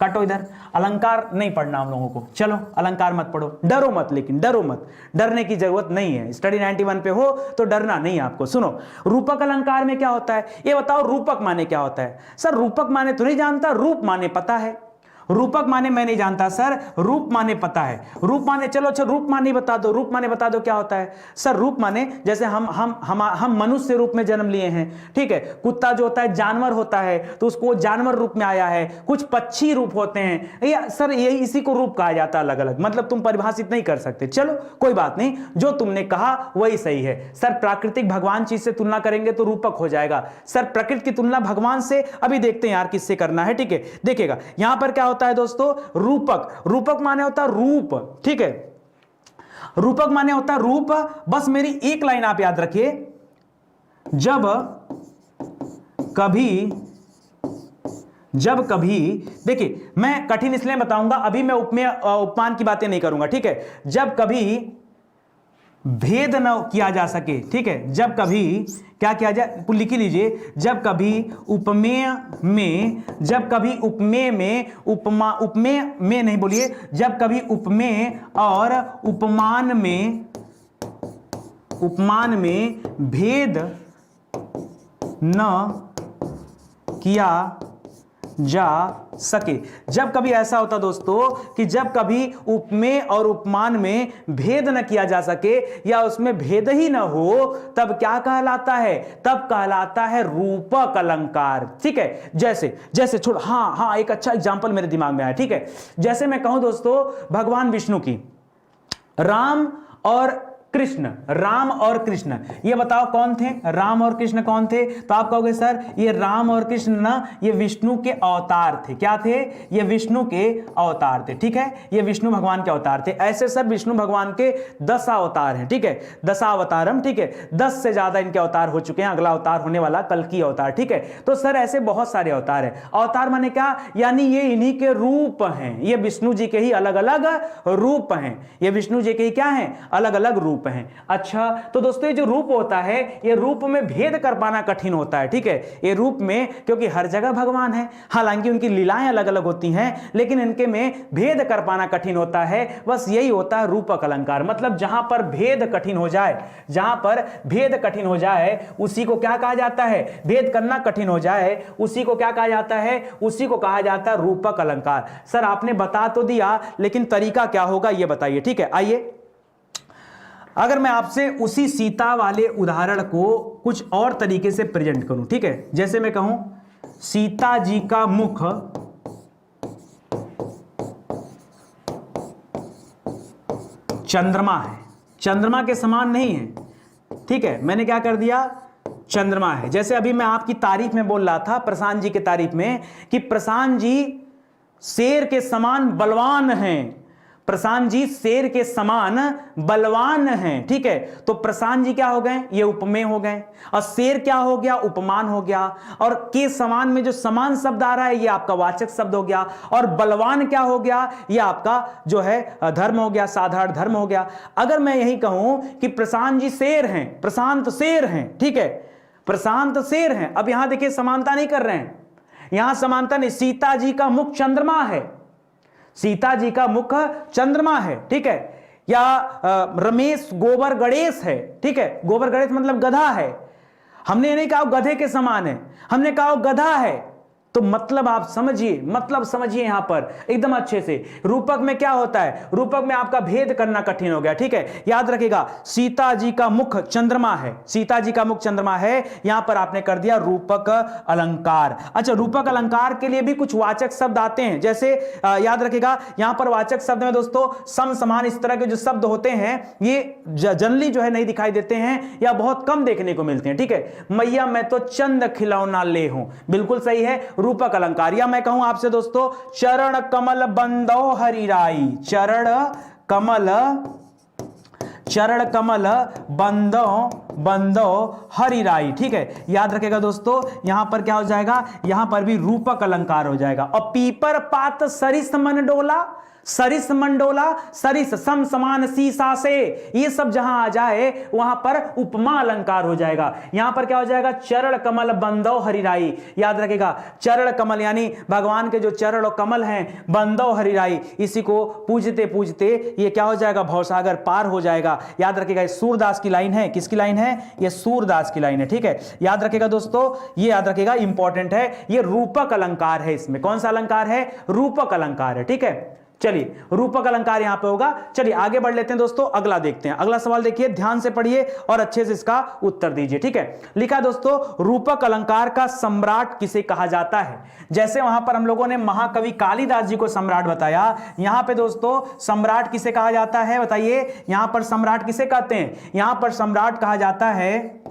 काटो इधर, अलंकार नहीं पढ़ना हम लोगों को, चलो अलंकार मत पढ़ो, डरो मत, लेकिन डरो मत, डरने की जरूरत नहीं है। स्टडी 91 पे हो तो डरना नहीं आपको। सुनो, रूपक अलंकार में क्या होता है, ये बताओ, रूपक माने क्या होता है। सर रूपक माने तो नहीं जानता, रूप माने पता है। रूपक माने मैं नहीं जानता सर, रूप माने पता है। रूप माने, चलो अच्छा रूप माने बता दो, रूप माने बता दो क्या होता है। सर रूप माने जैसे हम मनुष्य रूप में जन्म लिए हैं, ठीक है। कुत्ता जो होता है जानवर होता है, तो उसको जानवर रूप में आया है। कुछ पक्षी रूप होते हैं, या सर यही इसी को रूप कहा जाता है, अलग अलग, मतलब तुम परिभाषित नहीं कर सकते। चलो कोई बात नहीं, जो तुमने कहा वही सही है। सर प्राकृतिक भगवान चीज से तुलना करेंगे तो रूपक हो जाएगा। सर प्रकृति की तुलना भगवान से, अभी देखते हैं यार किससे करना है, ठीक है। देखिएगा यहां पर क्या होता है दोस्तों, रूपक, रूपक माने होता है रूप, ठीक है। रूपक माने होता है रूप। बस मेरी एक लाइन आप याद रखिए, जब कभी देखिए, मैं कठिन इसलिए बताऊंगा, अभी मैं उपमेय उपमान की बातें नहीं करूंगा, ठीक है। जब कभी भेद न किया जा सके, ठीक है, जब कभी क्या किया जाए, लिख लीजिए, जब कभी उपमेय में उपमेय में नहीं बोलिए, जब कभी उपमेय और उपमान में उपमान में भेद न किया जा सके। जब कभी ऐसा होता दोस्तों कि जब कभी उपमेय और उपमान में भेद न किया जा सके या उसमें भेद ही न हो, तब क्या कहलाता है? तब कहलाता है रूपक अलंकार। ठीक है, जैसे जैसे छोड़, हाँ एक अच्छा एग्जांपल मेरे दिमाग में आया। ठीक है, जैसे मैं कहूं दोस्तों भगवान विष्णु की राम और कृष्ण, राम और कृष्ण, ये बताओ कौन थे? राम और कृष्ण कौन थे? तो आप कहोगे सर ये राम और कृष्ण ना ये विष्णु के अवतार थे। क्या थे? ये विष्णु के अवतार थे। ठीक है, ये विष्णु भगवान के अवतार थे। ऐसे सर विष्णु भगवान के 10 अवतार हैं। ठीक है, 10 अवतारम। ठीक है, 10 से ज्यादा इनके अवतार हो चुके हैं। अगला अवतार होने वाला कल्कि अवतार। ठीक है, तो सर ऐसे बहुत सारे अवतार हैं। अवतार माने क्या? यानी ये इन्हीं के रूप हैं। ये विष्णु जी के ही अलग अलग रूप हैं। ये विष्णु जी के ही क्या हैं? अलग अलग रूप हैं। अच्छा, तो दोस्तों ये जो रूप होता है, ये रूप में भेद कर पाना कठिन होता है। ठीक है, ये रूप में, क्योंकि हर जगह भगवान है, हालांकि उनकी लीलाएं अलग अलग होती हैं, लेकिन इनके में भेद कर पाना कठिन होता है। बस यही होता है रूपक अलंकार। मतलब जहां पर भेद कठिन हो जाए, जहां पर भेद कठिन हो जाए उसी को क्या कहा जाता है? भेद करना कठिन हो जाए उसी को क्या कहा जाता है? उसी को कहा जाता है रूपक अलंकार। सर आपने बता तो दिया, लेकिन तरीका क्या होगा ये बताइए। ठीक है, आइए अगर मैं आपसे उसी सीता वाले उदाहरण को कुछ और तरीके से प्रेजेंट करूं। ठीक है, जैसे मैं कहूं सीता जी का मुख चंद्रमा है, चंद्रमा के समान नहीं है। ठीक है, मैंने क्या कर दिया? चंद्रमा है। जैसे अभी मैं आपकी तारीफ में बोल रहा था, प्रशांत जी की तारीफ में, कि प्रशांत जी शेर के समान बलवान हैं। प्रशांत जी शेर के समान बलवान हैं। ठीक है, तो प्रशांत जी क्या हो गए? ये उपमेय हो गए। और शेर क्या हो गया? उपमान हो गया। और के समान में जो समान शब्द आ रहा है ये आपका वाचक शब्द हो गया। और बलवान क्या हो गया? ये आपका जो है धर्म हो गया, साधारण धर्म हो गया। अगर मैं यही कहूं कि प्रशांत जी शेर हैं, प्रशांत शेर हैं, ठीक है, प्रशांत शेर हैं। अब यहां देखिए समानता नहीं कर रहे हैं, यहां समानता नहीं। सीता जी का मुख चंद्रमा है, सीता जी का मुख चंद्रमा है। ठीक है, या रमेश गोबर गणेश है। ठीक है, गोबर गणेश मतलब गधा है। हमने नहीं कहा गधे के समान है, हमने कहा गधा है। तो मतलब आप समझिए, मतलब समझिए यहां पर एकदम अच्छे से। रूपक में क्या होता है? रूपक में आपका भेद करना कठिन हो गया। ठीक है, याद रखिएगा सीता जी का मुख चंद्रमा है, सीता जी का मुख चंद्रमा है। यहां पर आपने कर दिया रूपक अलंकार। अच्छा, रूपक अलंकार के लिए भी कुछ वाचक शब्द आते हैं। जैसे याद रखिएगा यहां पर वाचक शब्द में दोस्तों सम समान इस तरह के जो शब्द होते हैं ये जनरली जो है नहीं दिखाई देते हैं या बहुत कम देखने को मिलते हैं। ठीक है, मैया मैं तो चंद खिलौना ले हूं, बिल्कुल सही है, रूपक अलंकार। या मैं कहूं आपसे दोस्तों चरण कमल बंदो हरिराई, चरण कमल बंदो हरिराई। ठीक है, याद रखेगा दोस्तों यहां पर क्या हो जाएगा? यहां पर भी रूपक अलंकार हो जाएगा। और पीपर पात सरिस मन डोला, सरिस मंडोला, सरिस सम समान सीसा से, ये सब जहां आ जाए वहां पर उपमा अलंकार हो जाएगा। यहां पर क्या हो जाएगा? चरण कमल बंदो हरिराई। याद रखेगा चरण कमल यानी भगवान के जो चरण और कमल हैं, बंदो हरिराई, इसी को पूजते पूजते ये क्या हो जाएगा? भवसागर पार हो जाएगा। याद रखेगा ये सूरदास की लाइन है। किसकी लाइन है? ये सूरदास की लाइन है। ठीक है, याद रखेगा दोस्तों, ये याद रखेगा इंपॉर्टेंट है, ये रूपक अलंकार है। इसमें कौन सा अलंकार है? रूपक अलंकार है। ठीक है, चलिए रूपक अलंकार यहां पे होगा। चलिए आगे बढ़ लेते हैं दोस्तों, अगला देखते हैं। अगला सवाल देखिए, ध्यान से पढ़िए और अच्छे से इसका उत्तर दीजिए। ठीक है, लिखा दोस्तों रूपक अलंकार का सम्राट किसे कहा जाता है? जैसे वहां पर हम लोगों ने महाकवि कालिदास जी को सम्राट बताया, यहां पे दोस्तों सम्राट किसे कहा जाता है? बताइए, यहां पर सम्राट किसे कहते हैं? यहां पर सम्राट कहा जाता है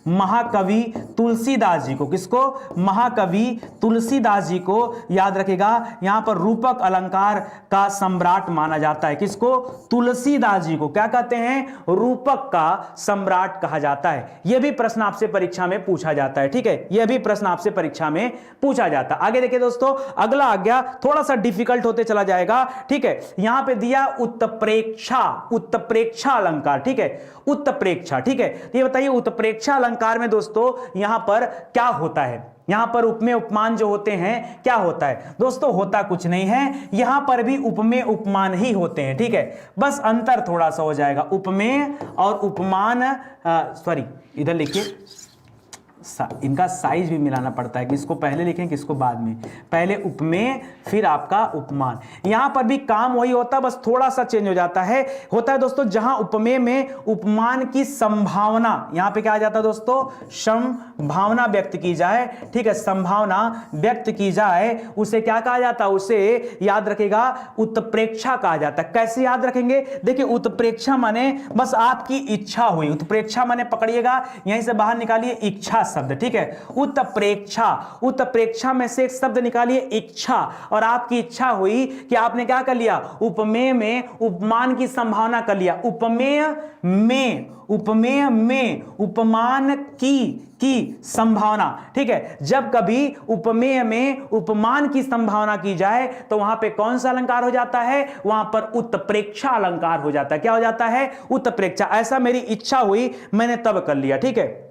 महाकवि तुलसीदास जी को। किसको? महाकवि तुलसीदास जी को। याद रखेगा यहां पर रूपक अलंकार का सम्राट माना जाता है। किसको? तुलसीदास जी को क्या कहते हैं? रूपक का सम्राट कहा जाता है। यह भी प्रश्न आपसे परीक्षा में पूछा जाता है। ठीक है, यह भी प्रश्न आपसे परीक्षा में पूछा जाता है। आगे देखिए दोस्तों, अगला आ गया, थोड़ा सा डिफिकल्ट होते चला जाएगा। ठीक है, यहां पे दिया उत्प्रेक्षा, उत्प्रेक्षा अलंकार। ठीक है, उत्प्रेक्षा। ठीक है, ये बताइए उत्प्रेक्षा अलंकार में दोस्तों यहां पर क्या होता है? यहां पर उपमेय उपमान जो होते हैं क्या होता है दोस्तों, होता कुछ नहीं है, यहां पर भी उपमेय उपमान ही होते हैं, ठीक है, बस अंतर थोड़ा सा हो जाएगा, उपमेय और उपमान, सॉरी इधर लिखिए, इनका साइज भी मिलाना पड़ता है, किसको पहले लिखें किसको बाद में, पहले उपमेय फिर आपका उपमान। यहां पर भी काम वही होता है, बस थोड़ा सा चेंज हो जाता है। होता है दोस्तों जहां उपमेय में उपमान की संभावना, यहां पे क्या आ जाता है दोस्तों, संभावना व्यक्त की जाए, ठीक है, संभावना व्यक्त की जाए, उसे क्या कहा जाता है, उसे याद रखेगा उत्प्रेक्षा कहा जाता है। कैसे याद रखेंगे, देखिए उत्प्रेक्षा माने बस आपकी इच्छा हुई, उत्प्रेक्षा माने पकड़िएगा, यहीं से बाहर निकालिए इच्छा शब्द, ठीक है, उत्प्रेक्षा, उत्प्रेक्षा में से एक शब्द निकालिए इच्छा, और आपकी इच्छा हुई कि आपने क्या कर लिया, उपमेय में उपमान की संभावना कर लिया, उपमेय में उपमान की संभावना, ठीक है, जब कभी उपमेय में उपमान की संभावना की जाए तो वहां पे कौन सा अलंकार हो जाता है, वहां पर उत्प्रेक्षा अलंकार हो जाता है। क्या हो जाता है, उत्प्रेक्षा, ऐसा मेरी इच्छा हुई मैंने तब कर लिया, ठीक है।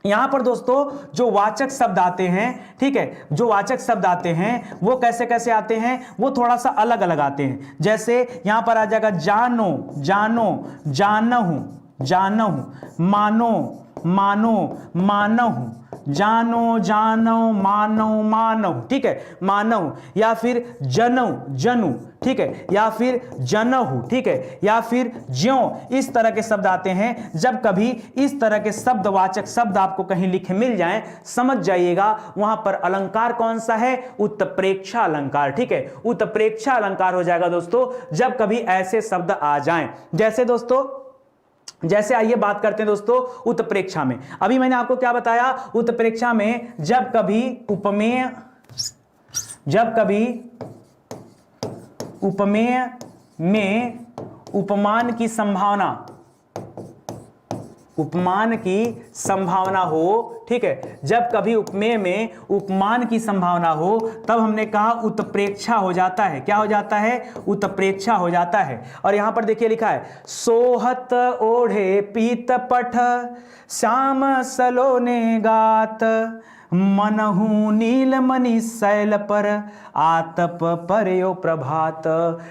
यहां पर दोस्तों जो वाचक शब्द आते हैं, ठीक है, जो वाचक शब्द आते हैं वो कैसे कैसे आते हैं, वो थोड़ा सा अलग अलग आते हैं। जैसे यहां पर आ जाएगा जानो, जानहु, मानो, मानहु, मानो, ठीक है, मानव, या फिर जनु, ठीक है, या फिर जनहु, ठीक है, या फिर ज्यों, इस तरह के शब्द आते हैं। जब कभी इस तरह के शब्दवाचक शब्द आपको कहीं लिखे मिल जाएं, समझ जाइएगा वहां पर अलंकार कौन सा है, उत्प्रेक्षा अलंकार, ठीक है, उत्प्रेक्षा अलंकार हो जाएगा दोस्तों जब कभी ऐसे शब्द आ जाएं। जैसे आइए बात करते हैं दोस्तों उत्प्रेक्षा में। अभी मैंने आपको क्या बताया, उत्प्रेक्षा में जब कभी उपमेय में उपमान की संभावना हो, ठीक है, जब कभी उपमेय में उपमान की संभावना हो तब हमने कहा उत्प्रेक्षा हो जाता है। क्या हो जाता है, उत्प्रेक्षा हो जाता है। और यहां पर देखिए लिखा है, सोहत ओढ़े पीत पठ श्याम सलोने गात, मनहु नीलमणि शैल पर आतप पर्यो प्रभात।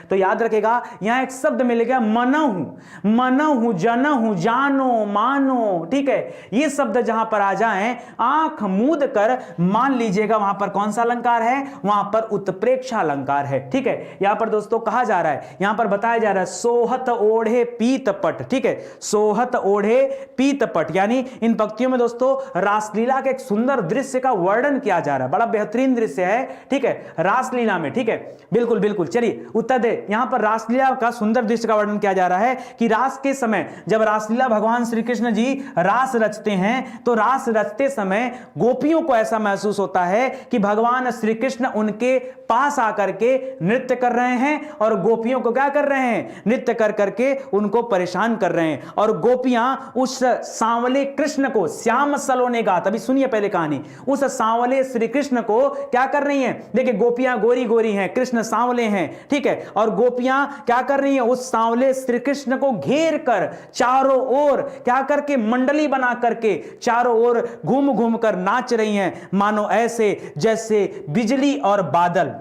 तो याद रखेगा यहां एक शब्द मिल गया मनहु, जनहु, जानो, मानो, ठीक है, ये शब्द जहां पर आ जाएं आंख मूंद कर मान लीजिएगा वहां पर कौन सा अलंकार है, वहां पर उत्प्रेक्षा अलंकार है, ठीक है। यहां पर दोस्तों कहा जा रहा है, यहां पर बताया जा रहा है सोहत ओढ़े पीत पट, ठीक है, सोहत ओढ़े पीत पट, यानी इन पंक्तियों में दोस्तों रासलीला के एक सुंदर दृश्य का वर्णन किया जा रहा है, बड़ा बेहतरीन दृश्य है, ठीक है, रासलीला में, ठीक है, बिल्कुल बिल्कुल। चलिए उत्तर दे, यहां पर रासलीला का सुंदर दृश्य का वर्णन किया जा रहा है कि रास के समय जब रासलीला भगवान श्री कृष्ण जी रास रचते हैं तो रास रचते समय गोपियों को ऐसा महसूस होता है कि भगवान श्री कृष्ण उनके पास आकर के नृत्य कर रहे हैं और गोपियों को क्या कर रहे हैं, नृत्य कर करके उनको परेशान कर रहे हैं। और गोपियां उस सांवले कृष्ण को, श्याम सलोने गात, अभी सुनिए पहले कहानी, उस सांवले श्री कृष्ण को क्या कर रही हैं, देखिए गोपियां गोरी गोरी हैं, कृष्ण सांवले हैं, ठीक है, और गोपियां क्या कर रही हैं, उस सांवले श्री कृष्ण को घेर कर चारों ओर क्या करके मंडली बना करके चारों ओर घूम घूम कर नाच रही हैं, मानो ऐसे जैसे बिजली और बादल।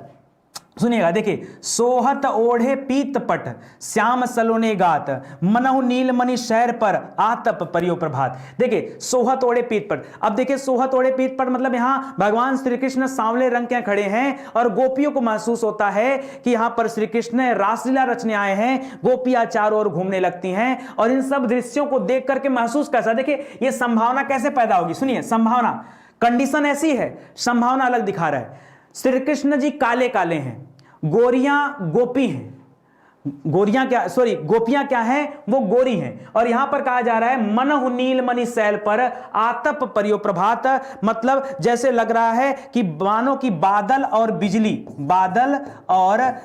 सुनिएगा, देखिए, सोहत ओढ़े पीत पट श्याम सलोने गात, मनहु नीलमणि शहर पर आतप परियो प्रभात। देखिए सोहत ओढ़े पीत पट, अब देखिए सोहत ओढ़े पीत पट मतलब यहां भगवान श्री कृष्ण सांवले रंग के खड़े हैं और गोपियों को महसूस होता है कि यहां पर श्री कृष्ण रासलीला रचने आए हैं, गोपियां चारों ओर घूमने लगती हैं। और इन सब दृश्यों को देख करके महसूस कैसा, देखिए ये संभावना कैसे पैदा होगी, सुनिए, संभावना, कंडीशन ऐसी है, संभावना अलग दिखा रहा है। श्री कृष्ण जी काले काले हैं, गोरियां गोपी हैं, गोपियां क्या हैं, वो गोरी हैं। और यहां पर कहा जा रहा है मनहु नीलमणि शैल पर आतप परियो प्रभात, मतलब जैसे लग रहा है कि मानो कि बादल और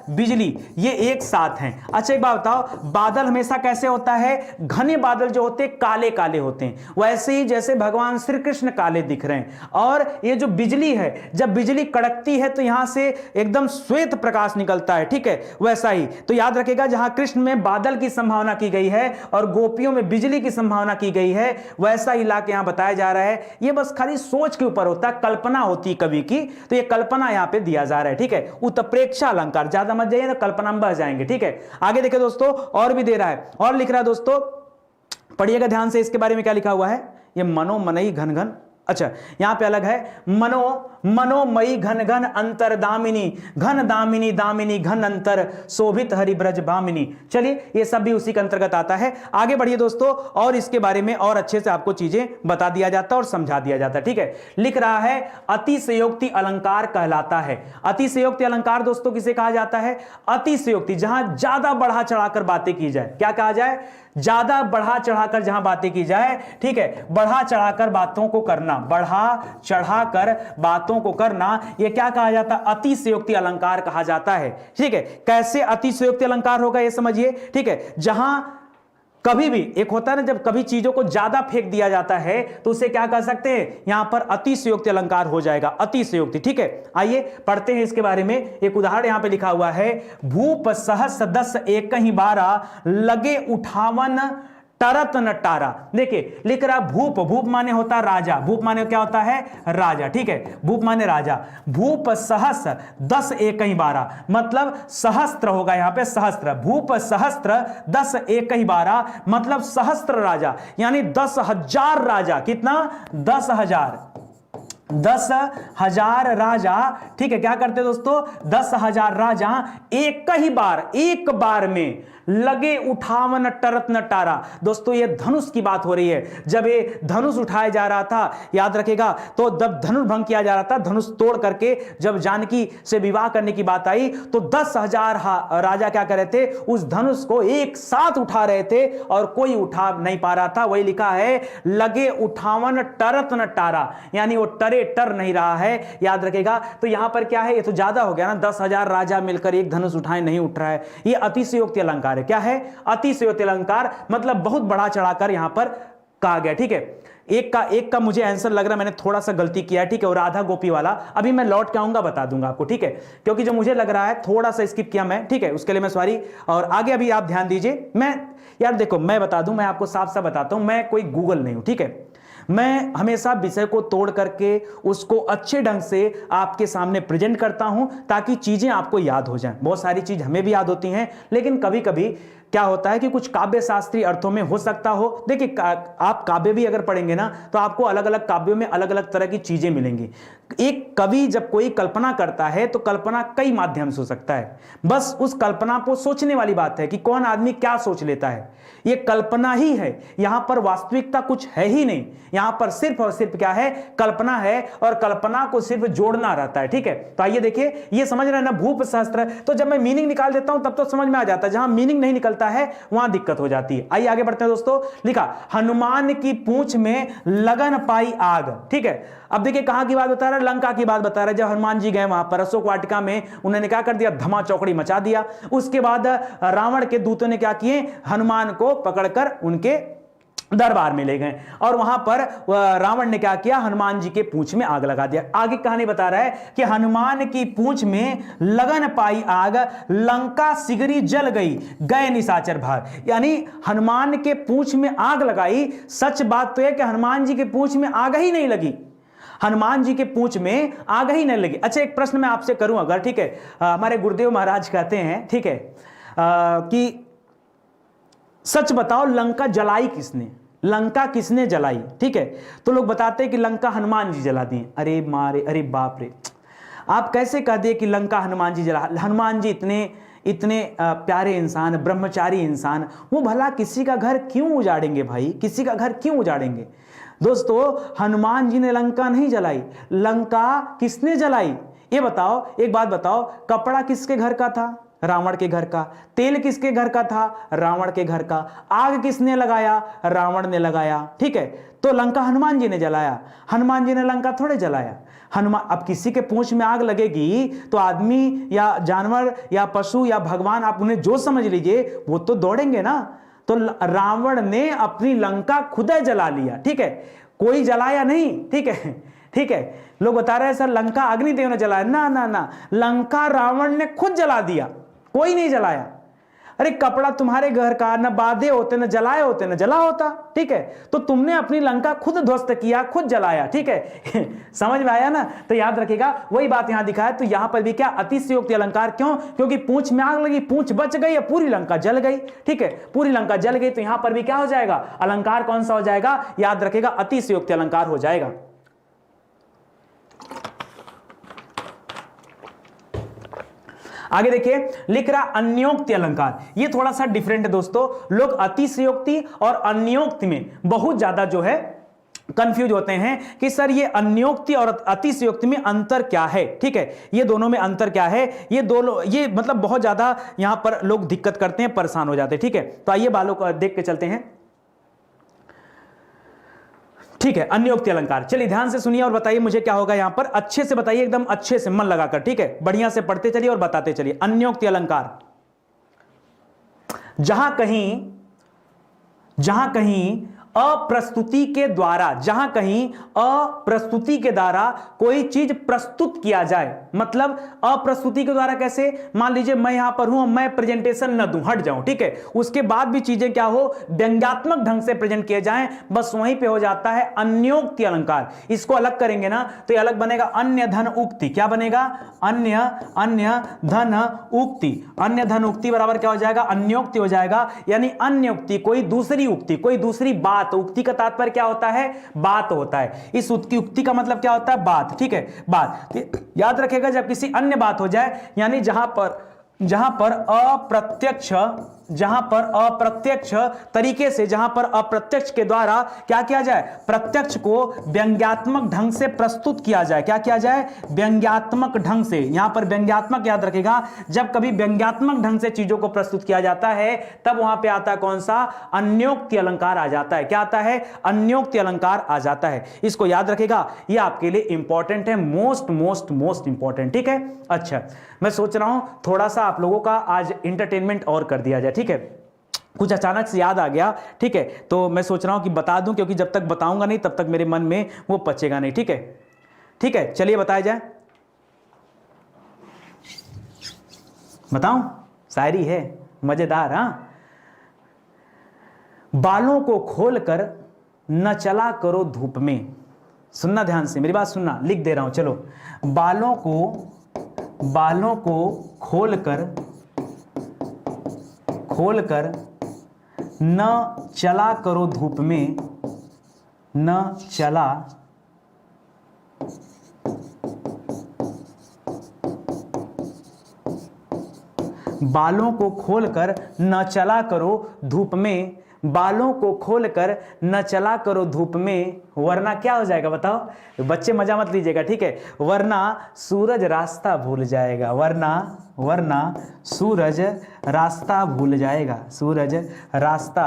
बिजली ये एक साथ हैं। अच्छा एक बात बताओ, बादल हमेशा कैसे होता है, घने बादल जो होते हैं काले काले होते हैं, वैसे ही जैसे भगवान श्री कृष्ण काले दिख रहे हैं। और ये जो बिजली है, जब बिजली कड़कती है तो यहां से एकदम श्वेत प्रकाश निकलता है, ठीक है, वैसा ही। तो याद रखिए रखेगा जहां कृष्ण में बादल की संभावना की गई है और गोपियों में बिजली की संभावना की गई है, वैसा इलाका यहां बताया जा रहा है। यह बस खाली सोच के ऊपर होता है, कल्पना होती है कवि की, तो यह कल्पना यहां पे दिया जा रहा है। ठीक है, उत्प्रेक्षा अलंकार, ज्यादा मत जाइए ना, कल्पना में बह जाएंगे। ठीक है, आगे देखिए दोस्तों, और भी दे रहा है, और लिख रहा है दोस्तों, पढ़िएगा ध्यान से, इसके बारे में क्या लिखा हुआ है। ये मनो मनई घन घन, अच्छा यहां पे अलग है, मनोमयी घन घन अंतरदामिनी, घन दामिनी दामिनी घन अंतर शोभित हरिब्रज भामिनी। चलिए ये सब भी उसी के अंतर्गत आता है। आगे बढ़िए दोस्तों, और इसके बारे में और अच्छे से आपको चीजें बता दिया जाता है और समझा दिया जाता है। ठीक है, लिख रहा है अतिशयोक्ति अलंकार कहलाता है। अतिशयोक्ति अलंकार दोस्तों किसे कहा जाता है? अतिशयोक्ति, जहां ज्यादा बढ़ा चढ़ाकर बातें की जाए। क्या कहा जाए? ज्यादा बढ़ा चढ़ाकर जहां बातें की जाए। ठीक है, बढ़ा चढ़ाकर बातों को करना, बढ़ा चढ़ाकर बातों को करना, यह क्या कहा जाता है? अतिशयोक्ति अलंकार कहा जाता है। ठीक है, कैसे अतिशयोक्ति अलंकार होगा यह समझिए। ठीक है, जहां कभी भी एक होता है ना, जब कभी चीजों को ज्यादा फेंक दिया जाता है तो उसे क्या कह सकते हैं? यहां पर अतिशयोक्ति अलंकार हो जाएगा, अतिशयोक्ति। ठीक है, आइए पढ़ते हैं इसके बारे में। एक उदाहरण यहां पे लिखा हुआ है, भूप सहस 10 एक ही 12 लगे उठावन टरत न टारा। देखिए लिख रहा भूप, भूप माने होता राजा, भूप माने क्या होता है? राजा। ठीक है, भूप माने राजा। भूप सहस 10 एक ही 12, मतलब सहस्त्र होगा यहां पे, सहस्त्र। भूप सहस्त्र 10 एक ही 12, मतलब सहस्त्र राजा, यानी 10,000 राजा। कितना? 10,000, 10,000 राजा। ठीक है, क्या करते दोस्तों? 10,000 राजा एक ही बार, एक बार में लगे उठावन टरत न टारा। दोस्तों ये धनुष की बात हो रही है। जब ये धनुष उठाया जा रहा था, याद रखेगा, तो जब धनुष भंग किया जा रहा था, धनुष तोड़ करके जब जानकी से विवाह करने की बात आई, तो 10,000 राजा क्या कर रहे थे? उस धनुष को एक साथ उठा रहे थे और कोई उठा नहीं पा रहा था। वही लिखा है, लगे उठावन टरत न टारा, यानी वो टरे टर नहीं रहा है। याद रखेगा, तो यहां पर क्या है? ये तो ज्यादा हो गया ना, 10,000 राजा मिलकर एक धनुष उठाए, नहीं उठ रहा है। ये अतिशयोक्ति अलंकार है। क्या है? अतिशयोक्ति अलंकार, मतलब बहुत बढ़ा चढ़ाकर यहां पर कहा गया। ठीक है, एक का मुझे आंसर लग रहा है, मैंने थोड़ा सा गलती किया है। ठीक है, और राधा गोपी वाला अभी मैं लौट के आऊंगा, बता दूंगा आपको। ठीक है, क्योंकि जो मुझे लग रहा है थोड़ा सा स्किप किया मैं। ठीक है, उसके लिए मैं सॉरी। और आगे अभी आप ध्यान दीजिए। मैं यार देखो, मैं बता दूं, मैं आपको साफ साफ बताता हूं, मैं कोई गूगल नहीं हूं। ठीक है, मैं हमेशा विषय को तोड़ करके उसको अच्छे ढंग से आपके सामने प्रेजेंट करता हूं, ताकि चीजें आपको याद हो जाएं। बहुत सारी चीज हमें भी याद होती हैं, लेकिन कभी कभी क्या होता है कि कुछ काव्य शास्त्रीय अर्थों में हो सकता हो। देखिए आप काव्य भी अगर पढ़ेंगे ना, तो आपको अलग अलग काव्यों में अलग अलग तरह की चीजें मिलेंगी। एक कवि जब कोई कल्पना करता है तो कल्पना कई माध्यम से हो सकता है। बस उस कल्पना को सोचने वाली बात है कि कौन आदमी क्या सोच लेता है। ये कल्पना ही है, यहां पर वास्तविकता कुछ है ही नहीं। यहां पर सिर्फ और सिर्फ क्या है? कल्पना है, और कल्पना को सिर्फ जोड़ना रहता है। ठीक है, तो आइए देखिए, ये समझ रहे हैं ना, भूप सहस्त्र। तो जब मैं मीनिंग निकाल देता हूं तब तो समझ में आ जाता है, जहां मीनिंग नहीं निकलता है वहां दिक्कत हो जाती है। आइए आगे बढ़ते हैं दोस्तों। लिखा, हनुमान की पूंछ में लगन पाई आग। ठीक है, अब देखिए कहां की बात बता रहा है? लंका की बात बता रहा है। जब हनुमान जी गए वहां पर अशोक वाटिका में, उन्होंने क्या कर दिया? धमा चौकड़ी मचा दिया। उसके बाद रावण के दूतों ने क्या किए? हनुमान को पकड़कर उनके दरबार में ले गए, और वहां पर रावण ने क्या किया? हनुमान जी के पूंछ में आग लगा दिया। आगे कहानी बता रहा है कि हनुमान की पूंछ में लगन पाई आग, लंका सिगरी जल गई, गए निशाचर भाग। यानी हनुमान के पूंछ में आग लगाई। सच बात तो है कि हनुमान जी के पूंछ में आग ही नहीं लगी, हनुमान जी के पूंछ में आग ही नहीं लगी। अच्छा, एक प्रश्न मैं आपसे करूं अगर, ठीक है, हमारे गुरुदेव महाराज कहते हैं, ठीक है, कि सच बताओ लंका जलाई किसने? लंका किसने जलाई? ठीक है, तो लोग बताते हैं कि लंका हनुमान जी जला दिए। अरे मारे, अरे बाप रे, आप कैसे कह दिए कि लंका हनुमान जी जला? हनुमान जी इतने प्यारे इंसान, ब्रह्मचारी इंसान, वो भला किसी का घर क्यों उजाड़ेंगे भाई? किसी का घर क्यों उजाड़ेंगे? दोस्तों, हनुमान जी ने लंका नहीं जलाई। लंका किसने जलाई ये बताओ। एक बात बताओ, कपड़ा किसके घर का था? रावण के घर का। तेल किसके घर का था? रावण के घर का। आग किसने लगाया? रावण ने लगाया। ठीक है, तो लंका हनुमान जी ने जलाया, हनुमान जी ने लंका थोड़े जलाया। हनुमान, अब किसी के पूंछ में आग लगेगी तो आदमी या जानवर या पशु या भगवान, आप उन्हें जो समझ लीजिए, वो तो दौड़ेंगे ना। तो रावण ने अपनी लंका खुद जला लिया। ठीक है, कोई जलाया नहीं। ठीक है, ठीक है, लोग बता रहे हैं सर लंका अग्निदेव ने जलाया। ना ना ना, लंका रावण ने खुद जला दिया, कोई नहीं जलाया। अरे कपड़ा तुम्हारे घर का न बांधे होते, न जलाए होते, न जला होता, ठीक है। तो तुमने अपनी लंका खुद ध्वस्त किया, खुद जलाया, ठीक है। समझ में आया ना? तो याद रखिएगा वही बात यहां दिखा है। तो यहां पर भी क्या अतिशयोक्ति अलंकार, क्यों? क्योंकि पूंछ में आग लगी, पूंछ बच गई, पूरी लंका जल गई, ठीक है, पूरी लंका जल गई। तो यहां पर भी क्या हो जाएगा? अलंकार कौन सा हो जाएगा? याद रखिएगा अतिशयोक्ति अलंकार हो जाएगा। आगे देखिए, लिख रहा अन्योक्ति अलंकार। ये थोड़ा सा डिफरेंट है दोस्तों। लोग अतिशयोक्ति और अन्योक्ति में बहुत ज्यादा जो है कंफ्यूज होते हैं कि सर ये अन्योक्ति और अतिशयोक्ति में अंतर क्या है, ठीक है, ये दोनों में अंतर क्या है। ये दोनों, ये मतलब बहुत ज्यादा यहां पर लोग दिक्कत करते हैं, परेशान हो जाते हैं, ठीक है। तो आइए बालों को देख के चलते हैं, ठीक है। अन्योक्ति अलंकार, चलिए ध्यान से सुनिए और बताइए मुझे क्या होगा यहां पर। अच्छे से बताइए, एकदम अच्छे से मन लगाकर, ठीक है, बढ़िया से पढ़ते चलिए और बताते चलिए। अन्योक्ति अलंकार, जहां कहीं अप्रस्तुति के द्वारा, जहां कहीं अप्रस्तुति के द्वारा कोई चीज प्रस्तुत किया जाए, मतलब अप्रस्तुति के द्वारा कैसे? मान लीजिए मैं यहां पर हूं, मैं प्रेजेंटेशन न दूं, हट जाऊं, ठीक है, उसके बाद भी चीजें क्या हो, व्यंग्यात्मक ढंग से प्रेजेंट किए जाएं, बस वहीं पे हो जाता है अन्योक्ति अलंकार। इसको अलग करेंगे ना तो ये अलग बनेगा अन्य धन उक्ति। क्या बनेगा? अन्य धन उक्ति। अन्य धन उक्ति बराबर क्या हो जाएगा? अन्योक्ति हो जाएगा। यानी अन्य उक्ति, कोई दूसरी उक्ति, कोई दूसरी बात। उक्ति का तात्पर्य क्या होता है? बात होता है। इस उक्ति का मतलब क्या होता है? बात, ठीक है, बात। याद रखेगा जब किसी अन्य बात हो जाए, यानी जहां पर अप्रत्यक्ष तरीके से, जहां पर अप्रत्यक्ष के द्वारा क्या किया जाए? प्रत्यक्ष को व्यंग्यात्मक ढंग से प्रस्तुत किया जाए। क्या किया जाए? व्यंग्यात्मक ढंग से। यहां पर व्यंग्यात्मक याद रखेगा, जब कभी व्यंग्यात्मक ढंग से चीजों को प्रस्तुत किया जाता है तब वहां पे आता है कौन सा? अन्योक्ति अलंकार आ जाता है। क्या आता है? अन्योक्ति अलंकार आ जाता है। इसको याद रखेगा, यह आपके लिए इंपॉर्टेंट है, मोस्ट इंपॉर्टेंट, ठीक है। अच्छा, मैं सोच रहा हूं थोड़ा सा आप लोगों का आज इंटरटेनमेंट और कर दिया जाए, ठीक है। कुछ अचानक से याद आ गया, ठीक है, तो मैं सोच रहा हूं कि बता दूं, क्योंकि जब तक बताऊंगा नहीं तब तक मेरे मन में वो पचेगा नहीं, ठीक है। ठीक है, चलिए बताया जाए। बताऊं? शायरी है मजेदार। हाँ, बालों को खोलकर न चला करो धूप में। सुनना ध्यान से, मेरी बात सुनना, लिख दे रहा हूं, चलो। बालों को खोलकर न चला करो धूप में, न चला बालों को खोलकर न चला करो धूप में, बालों को खोलकर न चला करो धूप में, वरना क्या हो जाएगा बताओ? बच्चे मजा मत लीजिएगा, ठीक है। वरना सूरज रास्ता भूल जाएगा, वरना सूरज रास्ता भूल जाएगा, सूरज रास्ता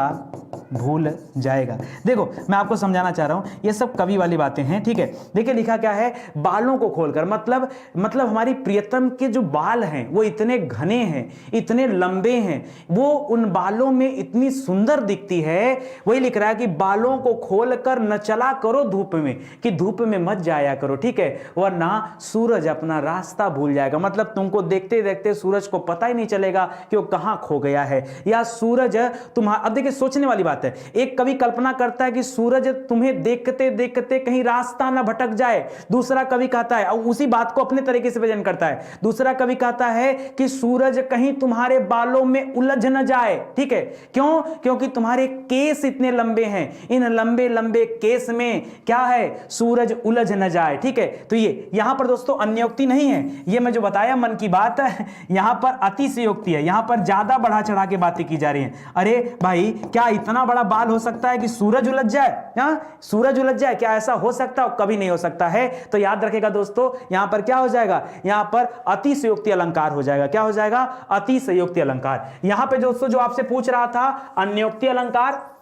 भूल जाएगा। देखो मैं आपको समझाना चाह रहा हूं, ये सब कवि वाली बातें हैं, ठीक है। देखिए लिखा क्या है, बालों को खोलकर, मतलब हमारी प्रियतम के जो बाल हैं वो इतने घने हैं, इतने लंबे हैं, वो उन बालों में इतनी सुंदर दिखती है। वही लिख रहा है कि बालों को खोलकर न चला करो धूप में, कि धूप में मत जाया करो, ठीक है, वरना सूरज अपना रास्ता भूल जाएगा। मतलब तुमको देखते देखते सूरज को पता ही नहीं चलेगा कि वो कहां खो गया है, या सूरज तुम्हारा। अब देखिए सोचने वाली बात है, एक कवि कल्पना करता है कि सूरज तुम्हें देखते देखते कहीं रास्ता ना भटक जाए, दूसरा कवि कहता है, और उसी बात को अपने तरीके से प्रेजेंट करता है, दूसरा कवि कहता है कि सूरज कहीं तुम्हारे बालों में उलझ न जाए, ठीक है। क्यों? क्योंकि तुम्हारे केस इतने लंबे हैं, इन लंबे लंबे केस में क्या है? सूरज उलझ न जाए, ठीक है। तो ये यहां पर दोस्तों अन्योक्ति नहीं है, ये मैं जो बताया मन की बात है, यहां पर अतिशयोक्ति है, यहां पर ज्यादा बढ़ा चढ़ा के बातें की जा रही हैं। अरे भाई, क्या इतना बड़ा बाल हो सकता है कि सूरज उलझ जाए? हाँ, सूरज उलझ जाए, क्या ऐसा हो सकता है? कभी नहीं हो सकता है। तो याद रखेगा दोस्तों, यहां पर क्या हो जाएगा? यहां पर अतिशयोक्ति अलंकार हो जाएगा। क्या हो जाएगा? अतिशयोक्ति अलंकार। यहां पे दोस्तों जो आपसे पूछ रहा था अन्योक्ति अलंकार,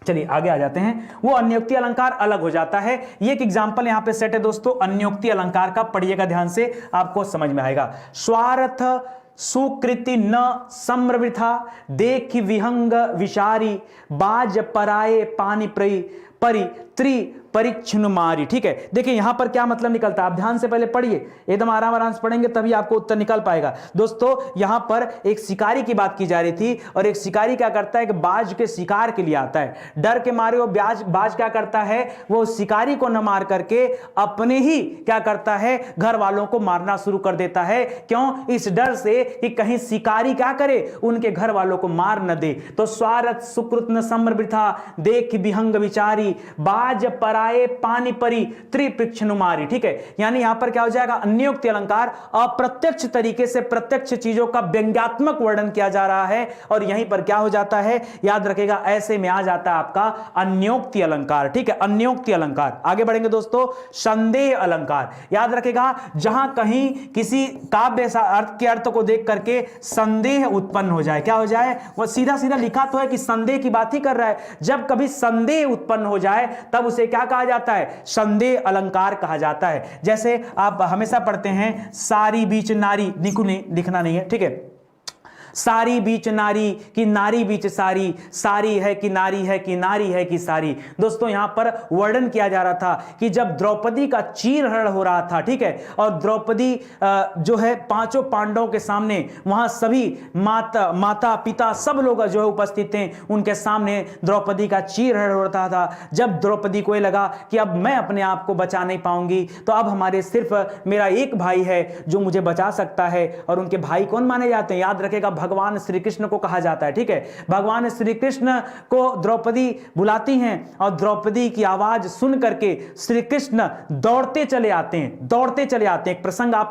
चलिए आगे आ जाते हैं। वो अन्योक्ति अलंकार अलग हो जाता है। ये एक एग्जांपल यहां पे सेट है दोस्तों अन्योक्ति अलंकार का, पढ़िएगा ध्यान से, आपको समझ में आएगा। स्वार्थ सुकृति न सम्रवृथा, देख विहंग विशारी, बाज पराये पानी परी, त्रि परिक्षनुमारी। ठीक है, देखिए यहां पर क्या मतलब निकलता है, आप ध्यान से पहले पढ़िए, एकदम आराम आराम से पढ़ेंगे तभी आपको उत्तर निकल पाएगा। दोस्तों यहां पर एक शिकारी की बात की जा रही थी, और एक शिकारी क्या करता है कि बाज के शिकार के लिए आता है। डर के मारे वो बाज क्या करता है, वो शिकारी को न मार करके अपने ही क्या करता है, घर वालों को मारना शुरू कर देता है। क्यों? इस डर से कि कहीं शिकारी क्या करे, उनके घर वालों को मार न दे। तो स्वार्थ सुकृत न समृथा देख विहंग विचारी, बाज पराए पानी परी त्रिपृक्षनुमारी। ठीक है, यानी यहां पर क्या हो जाएगा, अन्योक्ति अलंकार, अप्रत्यक्ष तरीके से प्रत्यक्ष चीजों का व्यंग्यात्मक वर्णन किया जा रहा है, और यहीं पर क्या हो जाता है, याद रखेगा, ऐसे में आ जाता है आपका अन्योक्ति अलंकार। ठीक है, अन्योक्ति अलंकार। आगे बढ़ेंगे दोस्तों, संदेह अलंकार। याद रखेगा, जहां कहीं किसी काव्य अर्थ के अर्थ को देख करके संदेह उत्पन्न हो जाए, क्या हो जाए, वो सीधा सीधा लिखा तो है कि संदेह की बात ही कर रहा है, जब कभी संदेह उत्पन्न हो जाए तब उसे क्या कहा जाता है, संदेह अलंकार कहा जाता है। जैसे आप हमेशा पढ़ते हैं, सारी बीच नारी, लिखना नहीं है, ठीक है, सारी बीच नारी कि नारी बीच सारी, सारी है कि नारी है कि नारी है कि सारी। दोस्तों यहां पर वर्णन किया जा रहा था कि जब द्रौपदी का चीरहरण हो रहा था, ठीक है, और द्रौपदी जो है पांचों पांडवों के सामने, वहां सभी माता पिता सब लोग जो है उपस्थित थे, उनके सामने द्रौपदी का चीरहरण हो रहा था। जब द्रौपदी को लगा कि अब मैं अपने आप को बचा नहीं पाऊंगी, तो अब हमारे सिर्फ मेरा एक भाई है जो मुझे बचा सकता है, और उनके भाई कौन माने जाते हैं, याद रखेगा, भगवान श्री कृष्ण को कहा जाता है। ठीक है, भगवान श्री कृष्ण को द्रौपदी बुलाती हैं, और द्रौपदी की आवाज सुन करके श्री कृष्ण दौड़ते चले आते हैं, दौड़ते चले आते हैं। एक प्रसंग आप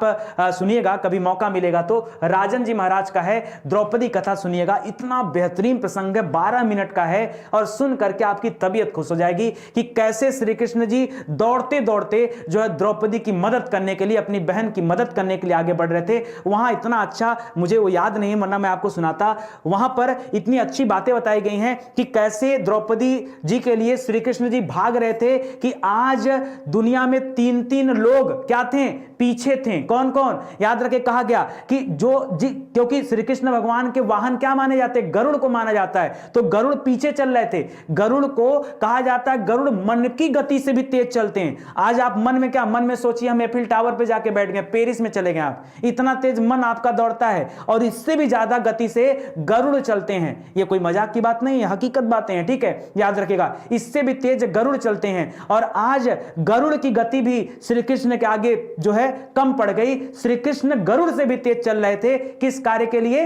सुनिएगा, कभी मौका मिलेगा तो, राजन जी महाराज का है, द्रौपदी कथा सुनिएगा, इतना बेहतरीन प्रसंग है, 12 मिनट का है, और सुन करके आपकी तबीयत खुश हो जाएगी कि कैसे श्री कृष्ण जी दौड़ते दौड़ते जो है द्रौपदी की मदद करने के लिए, अपनी बहन की मदद करने के लिए आगे बढ़ रहे थे। वहां इतना अच्छा, मुझे वो याद नहीं, वरना मैं आपको सुनाता, वहां पर इतनी अच्छी बातें बताई गई हैं कि कैसे द्रौपदी जी के लिए श्री कृष्ण जी भाग रहे थे, कि आज दुनिया में 3-3 लोग क्या थे, पीछे थे। कौन कौन, याद रखे, कहा गया कि क्योंकि श्री कृष्ण भगवान के वाहन क्या माने जाते, गरुड़ को माना जाता है, तो गरुड़ पीछे चल रहे थे। गरुड़ को कहा जाता है, गरुड़ मन की गति से भी तेज चलते हैं। आज आप मन में क्या, मन में सोचिए हम एफिल टावर पे जाके बैठ गए, पेरिस में चले गए, आप इतना तेज मन आपका दौड़ता है, और इससे भी ज्यादा गति से गरुड़ चलते हैं। ये कोई मजाक की बात नहीं है, हकीकत बातें हैं। ठीक है, याद रखेगा, इससे भी तेज गरुड़ चलते हैं, और आज गरुड़ की गति भी श्री कृष्ण के आगे जो है कम पड़ गई। श्री कृष्ण गरुड़ से भी तेज चल रहे थे, किस कार्य के लिए,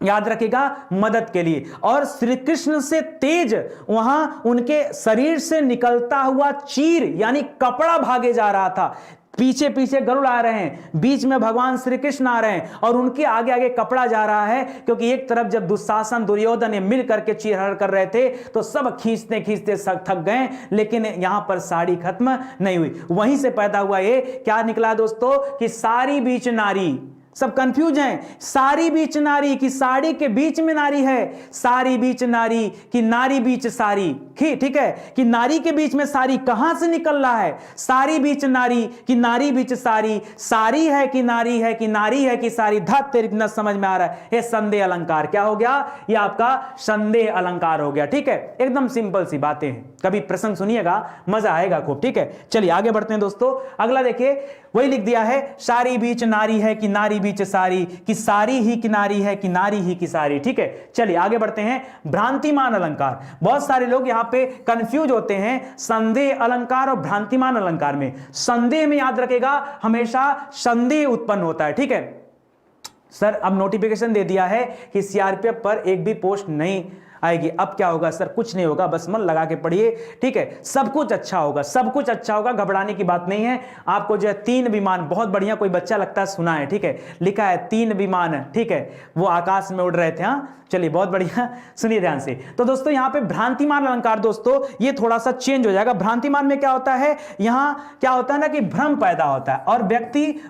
याद रखेगा, मदद के लिए। और श्री कृष्ण से तेज वहां उनके शरीर से निकलता हुआ चीर यानी कपड़ा भागे जा रहा था। पीछे पीछे गरुड़ आ रहे हैं, बीच में भगवान श्री कृष्ण आ रहे हैं, और उनके आगे आगे कपड़ा जा रहा है, क्योंकि एक तरफ जब दुशासन दुर्योधन मिल करके चीरहरण कर रहे थे, तो सब खींचते खींचते थक गए, लेकिन यहां पर साड़ी खत्म नहीं हुई। वहीं से पैदा हुआ ये क्या निकला दोस्तों, कि सारी बीच नारी, सब कंफ्यूज हैं, सारी बीच नारी की साड़ी के बीच में नारी है, सारी बीच नारी की नारी बीच सारी, ठीक है, कि नारी के बीच में सारी कहां से निकल रहा है, सारी बीच नारी की नारी बीच सारी, सारी है कि नारी है कि नारी है कि सारी, धत तेरी न समझ में आ रहा है, ये संदेह अलंकार क्या हो गया, ये आपका संदेह अलंकार हो गया। ठीक है, एकदम सिंपल सी बातें हैं, कभी प्रसंग सुनिएगा, मजा आएगा खूब। ठीक है, चलिए आगे बढ़ते हैं दोस्तों। अगला देखिए, वही लिख दिया है, सारी बीच नारी है कि नारी बीच सारी, कि सारी ही किनारी है कि नारी ही की सारी। ठीक है, चलिए आगे बढ़ते हैं। भ्रांतिमान अलंकार, बहुत सारे लोग यहां पे कंफ्यूज होते हैं संदेह अलंकार और भ्रांतिमान अलंकार में। संदेह में याद रखेगा, हमेशा संदेह उत्पन्न होता है। ठीक है सर, अब नोटिफिकेशन दे दिया है कि सीआरपीएफ पर एक भी पोस्ट नहीं आएगी। अब क्या होगा सर, कुछ नहीं होगा, बस मन लगा के पढ़िए। ठीक है, सब कुछ अच्छा होगा, सब कुछ अच्छा होगा, घबराने की बात नहीं है। आपको जो है 3 विमान, बहुत बढ़िया, कोई बच्चा लगता है सुना है, ठीक है, लिखा है 3 विमान, ठीक है, वो आकाश में उड़ रहे थे। हाँ चलिए, बहुत बढ़िया, सुनिए ध्यान से। तो दोस्तों यहाँ पे भ्रांतिमान अलंकार, दोस्तों ये थोड़ा सा चेंज हो जाएगा। भ्रांतिमान में क्या होता है, यहाँ क्या होता है ना कि भ्रम पैदा होता है, और व्यक्ति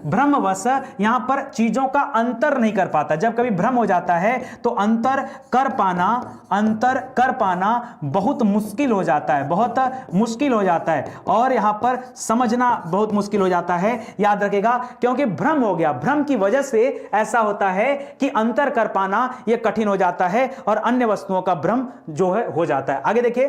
भ्रमवश यहाँ पर चीजों का अंतर नहीं कर पाता। जब कभी भ्रम हो जाता है तो अंतर कर पाना बहुत मुश्किल हो जाता है, बहुत मुश्किल हो जाता है, और यहां पर समझना बहुत मुश्किल हो जाता है। याद रखेगा, क्योंकि भ्रम हो गया, भ्रम की वजह से ऐसा होता है कि अंतर कर पाना यह कठिन हो जाता है, और अन्य वस्तुओं का भ्रम जो है हो जाता है। आगे देखिए,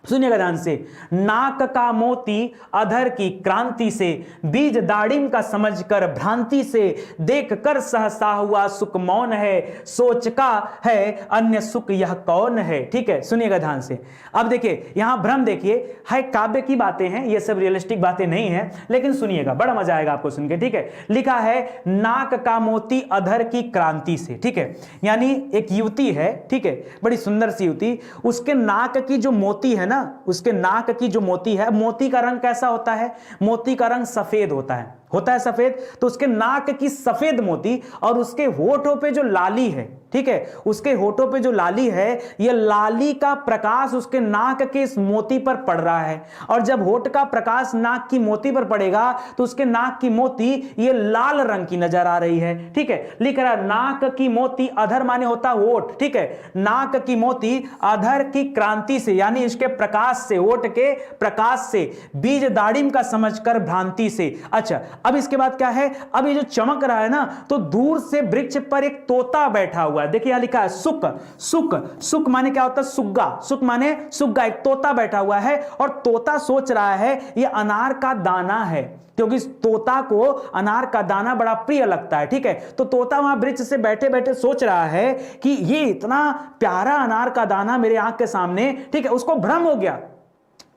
सुनिएगा ध्यान से, नाक का मोती अधर की क्रांति से, बीज दाड़िम का समझकर भ्रांति से, देख कर सहसा हुआ सुख मौन है, सोच का है अन्य सुख यह कौन है। ठीक है, सुनिएगा ध्यान से। अब देखिए यहां भ्रम देखिए है, काव्य की बातें हैं, ये सब रियलिस्टिक बातें नहीं है, लेकिन सुनिएगा बड़ा मजा आएगा आपको सुन के। ठीक है, लिखा है नाक का मोती अधर की क्रांति से। ठीक है, यानी एक युवती है, ठीक है, बड़ी सुंदर सी युवती, उसके नाक की जो मोती है ना, उसके नाक की जो मोती है, मोती का रंग कैसा होता है? मोती का रंग सफेद होता है सफेद। तो उसके नाक की सफेद मोती और उसके होठों पे जो लाली है, ठीक है, उसके होठों पे जो लाली है, ये लाली का प्रकाश उसके नाक के इस मोती पर पड़ रहा है, और जब होठ का प्रकाश नाक की मोती पर पड़ेगा तो उसके नाक की मोती ये लाल रंग की नजर आ रही है। ठीक है, लिख रहा है नाक की मोती, अधर माने होता होठ, ठीक है, नाक की मोती अधर की क्रांति से, यानी इसके प्रकाश से, होठ के प्रकाश से, बीज दाड़िम का समझकर भ्रांति से। अच्छा, अब इसके बाद क्या है? अब ये जो चमक रहा है ना, तो दूर से वृक्ष पर एक तोता बैठा हुआ है। देखिए यहां लिखा है सुक। सुक, सुक माने क्या होता है? सुग्गा। सुक माने सुग्गा, एक तोता बैठा हुआ है, और तोता सोच रहा है ये अनार का दाना है, क्योंकि तोता को अनार का दाना बड़ा प्रिय लगता है। ठीक है, तो तोता वहां वृक्ष से बैठे बैठे सोच रहा है कि ये इतना प्यारा अनार का दाना मेरे आंख के सामने, ठीक है, उसको भ्रम हो गया।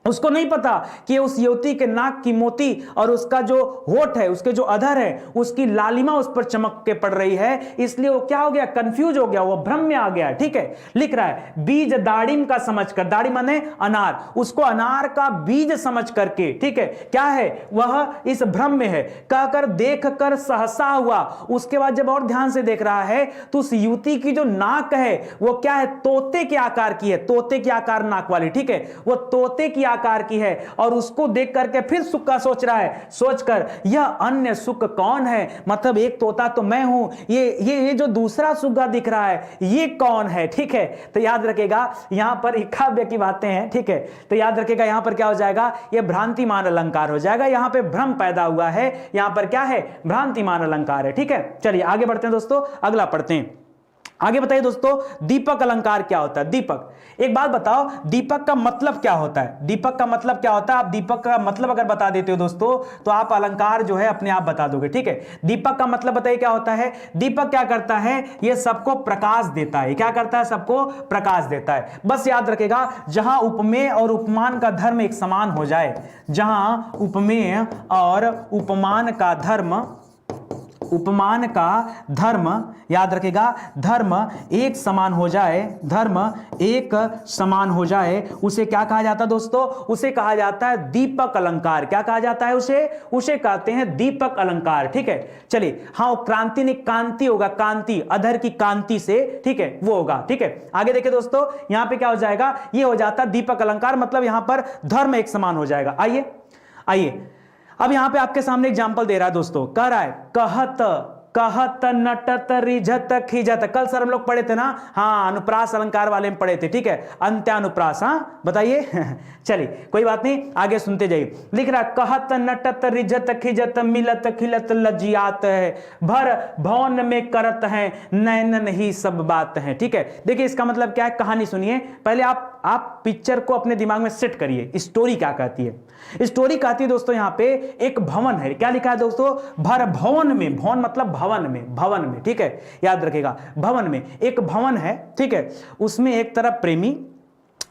उसको नहीं पता कि उस युवती के नाक की मोती और उसका जो होठ है, उसके जो अधर है, उसकी लालिमा उस पर चमक के पड़ रही है, इसलिए वो क्या हो गया? कंफ्यूज हो गया, वो भ्रम में आ गया। ठीक है, लिख रहा है बीज दाड़िम का समझकर, दाड़िम माने अनार, उसको अनार का बीज समझ करके, ठीक है, क्या है? वह इस भ्रम में है, कहकर देख कर सहसा हुआ। उसके बाद जब और ध्यान से देख रहा है तो उस युवती की जो नाक है वो क्या है? तोते के आकार की है, तोते के आकार नाक वाली। ठीक है, वो तोते की आकार की है, और उसको देख करके फिर सुख का सोच रहा है, सोचकर यह अन्य सुख कौन है? मतलब एक तोता तो मैं हूं, ये जो दूसरा सुग्गा दिख रहा है ये कौन है? ठीक है, तो याद रखेगा यहां पर काव्य की बातें हैं। ठीक है, तो याद रखेगा यहां पर क्या हो जाएगा? ये भ्रांतिमान अलंकार हो जाएगा। यहां पे भ्रम पैदा हुआ है, यहां पर क्या है? भ्रांतिमान अलंकार है। ठीक है, चलिए आगे बढ़ते हैं दोस्तों, अगला पढ़ते हैं। आगे बताइए दोस्तों, दीपक अलंकार क्या होता है? दीपक, एक बात बताओ, दीपक का मतलब क्या होता है? दीपक का मतलब क्या होता है? आप दीपक का मतलब अगर बता देते हो दोस्तों, तो आप अलंकार जो है अपने आप बता दोगे। ठीक है, दीपक का मतलब बताइए क्या होता है? दीपक क्या करता है? ये सबको प्रकाश देता है। क्या करता है? सबको प्रकाश देता है। बस याद रखेगा, जहां उपमेय और उपमान का धर्म एक समान हो जाए, जहां उपमेय और उपमान का धर्म, उपमान का धर्म, याद रखेगा, धर्म एक समान हो जाए, धर्म एक समान हो जाए, उसे क्या कहा जाता है दोस्तों? उसे कहा जाता है दीपक अलंकार। क्या कहा जाता है उसे कहते हैं दीपक अलंकार। ठीक है, चलिए, हाँ, क्रांति नहीं, कांति होगा, कांति, अधर की कांति से, ठीक है, वो होगा। ठीक है, आगे देखिए दोस्तों, यहां पे क्या हो जाएगा? ये हो जाता है दीपक अलंकार, मतलब यहां पर धर्म एक समान हो जाएगा। आइए अब यहां पे आपके सामने एग्जांपल दे रहा है दोस्तों, कह रहा है कहत नटत रिझत खिजत। कल सर हम लोग पढ़े थे ना, हाँ, अनुप्रास अलंकार वाले में पढ़े थे। ठीक है, अंत्यानुप्रास, हाँ, बताइए। चलिए कोई बात नहीं, आगे सुनते जाइए। लिख रहा है कहत नटत रिझत खिजत मिलत खिलत लज्जियात है, भर भवन में करत है नैनन ही सब बात है। ठीक है, देखिए इसका मतलब क्या है, कहानी सुनिए। पहले आप पिक्चर को अपने दिमाग में सेट करिए, स्टोरी क्या कहती है। स्टोरी कहती है दोस्तों, यहां पे एक भवन है। क्या लिखा है दोस्तों? भर भवन में, भवन मतलब भवन में, ठीक है, याद रखेगा, भवन में एक भवन है। ठीक है, उसमें एक तरफ प्रेमी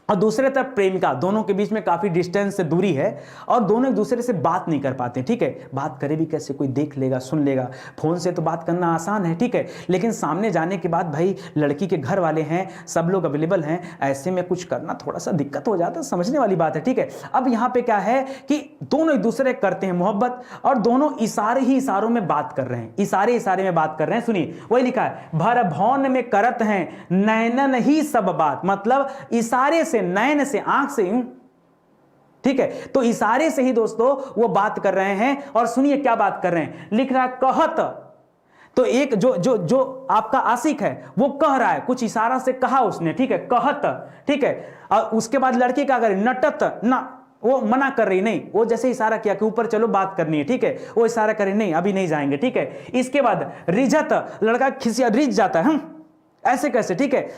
और दूसरे तरफ प्रेमिका, दोनों के बीच में काफी डिस्टेंस से दूरी है, और दोनों एक दूसरे से बात नहीं कर पाते। ठीक है, बात करे भी कैसे? कोई देख लेगा, सुन लेगा। फोन से तो बात करना आसान है, ठीक है, लेकिन सामने जाने के बाद भाई लड़की के घर वाले हैं, सब लोग अवेलेबल हैं, ऐसे में कुछ करना थोड़ा सा दिक्कत हो जाता है, समझने वाली बात है। ठीक है, अब यहाँ पे क्या है कि दोनों एक दूसरे करते हैं मोहब्बत, और दोनों इशारे ही इशारों में बात कर रहे हैं, इशारे में बात कर रहे हैं। सुनिए, वही लिखा है, भर भवन में करत हैं नैनन ही सब बात, मतलब इशारे से, नयन से, आंख से, ठीक है, तो इशारे से ही दोस्तों वो बात कर रहे हैं। और सुनिए क्या बात कर रहे हैं, लिख रहा है कहत, तो एक जो आपका आशिक है वो कह रहा है, कुछ इशारा से कहा उसने, ठीक है, कहत, ठीक है, और उसके बाद लड़की क्या करे? नटत, ना, वो मना कर रही नहीं, वो जैसे इशारा किया कि ऊपर चलो बात करनी है, ठीक है, वो इशारा करे नहीं, अभी नहीं जाएंगे। ठीक है, इसके बाद रिझत, लड़का खिसिया, रिझ जाता है, ऐसे कैसे? ठीक है,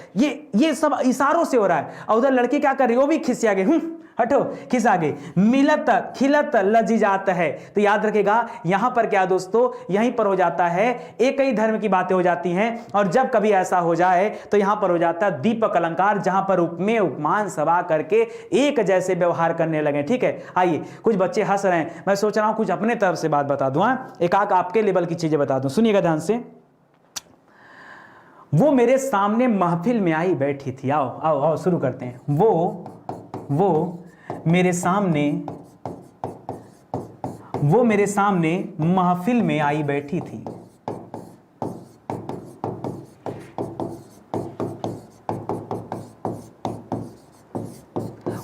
ये सब इशारों से हो रहा है, और उधर लड़की क्या कर रही है? वो भी खिसिया गई, हटो, किस आगे, मिलत खिलत लजीजात है। तो याद रखेगा यहां पर क्या दोस्तों, यहीं पर हो जाता है एक ही धर्म की बातें हो जाती हैं, और जब कभी ऐसा हो जाए तो यहां पर हो जाता है दीपक अलंकार, जहां पर उपमेय उपमान सभा करके एक जैसे व्यवहार करने लगे। ठीक है, आइए, कुछ बच्चे हंस रहे हैं, मैं सोच रहा हूं कुछ अपने तरफ से बात बता दूं, एक आक आपके लेवल की चीजें बता दूं, सुनिएगा ध्यान से। वो मेरे सामने महफिल में आई बैठी थी, आओ आओ आओ शुरू करते हैं। वो मेरे सामने महफिल में आई बैठी थी।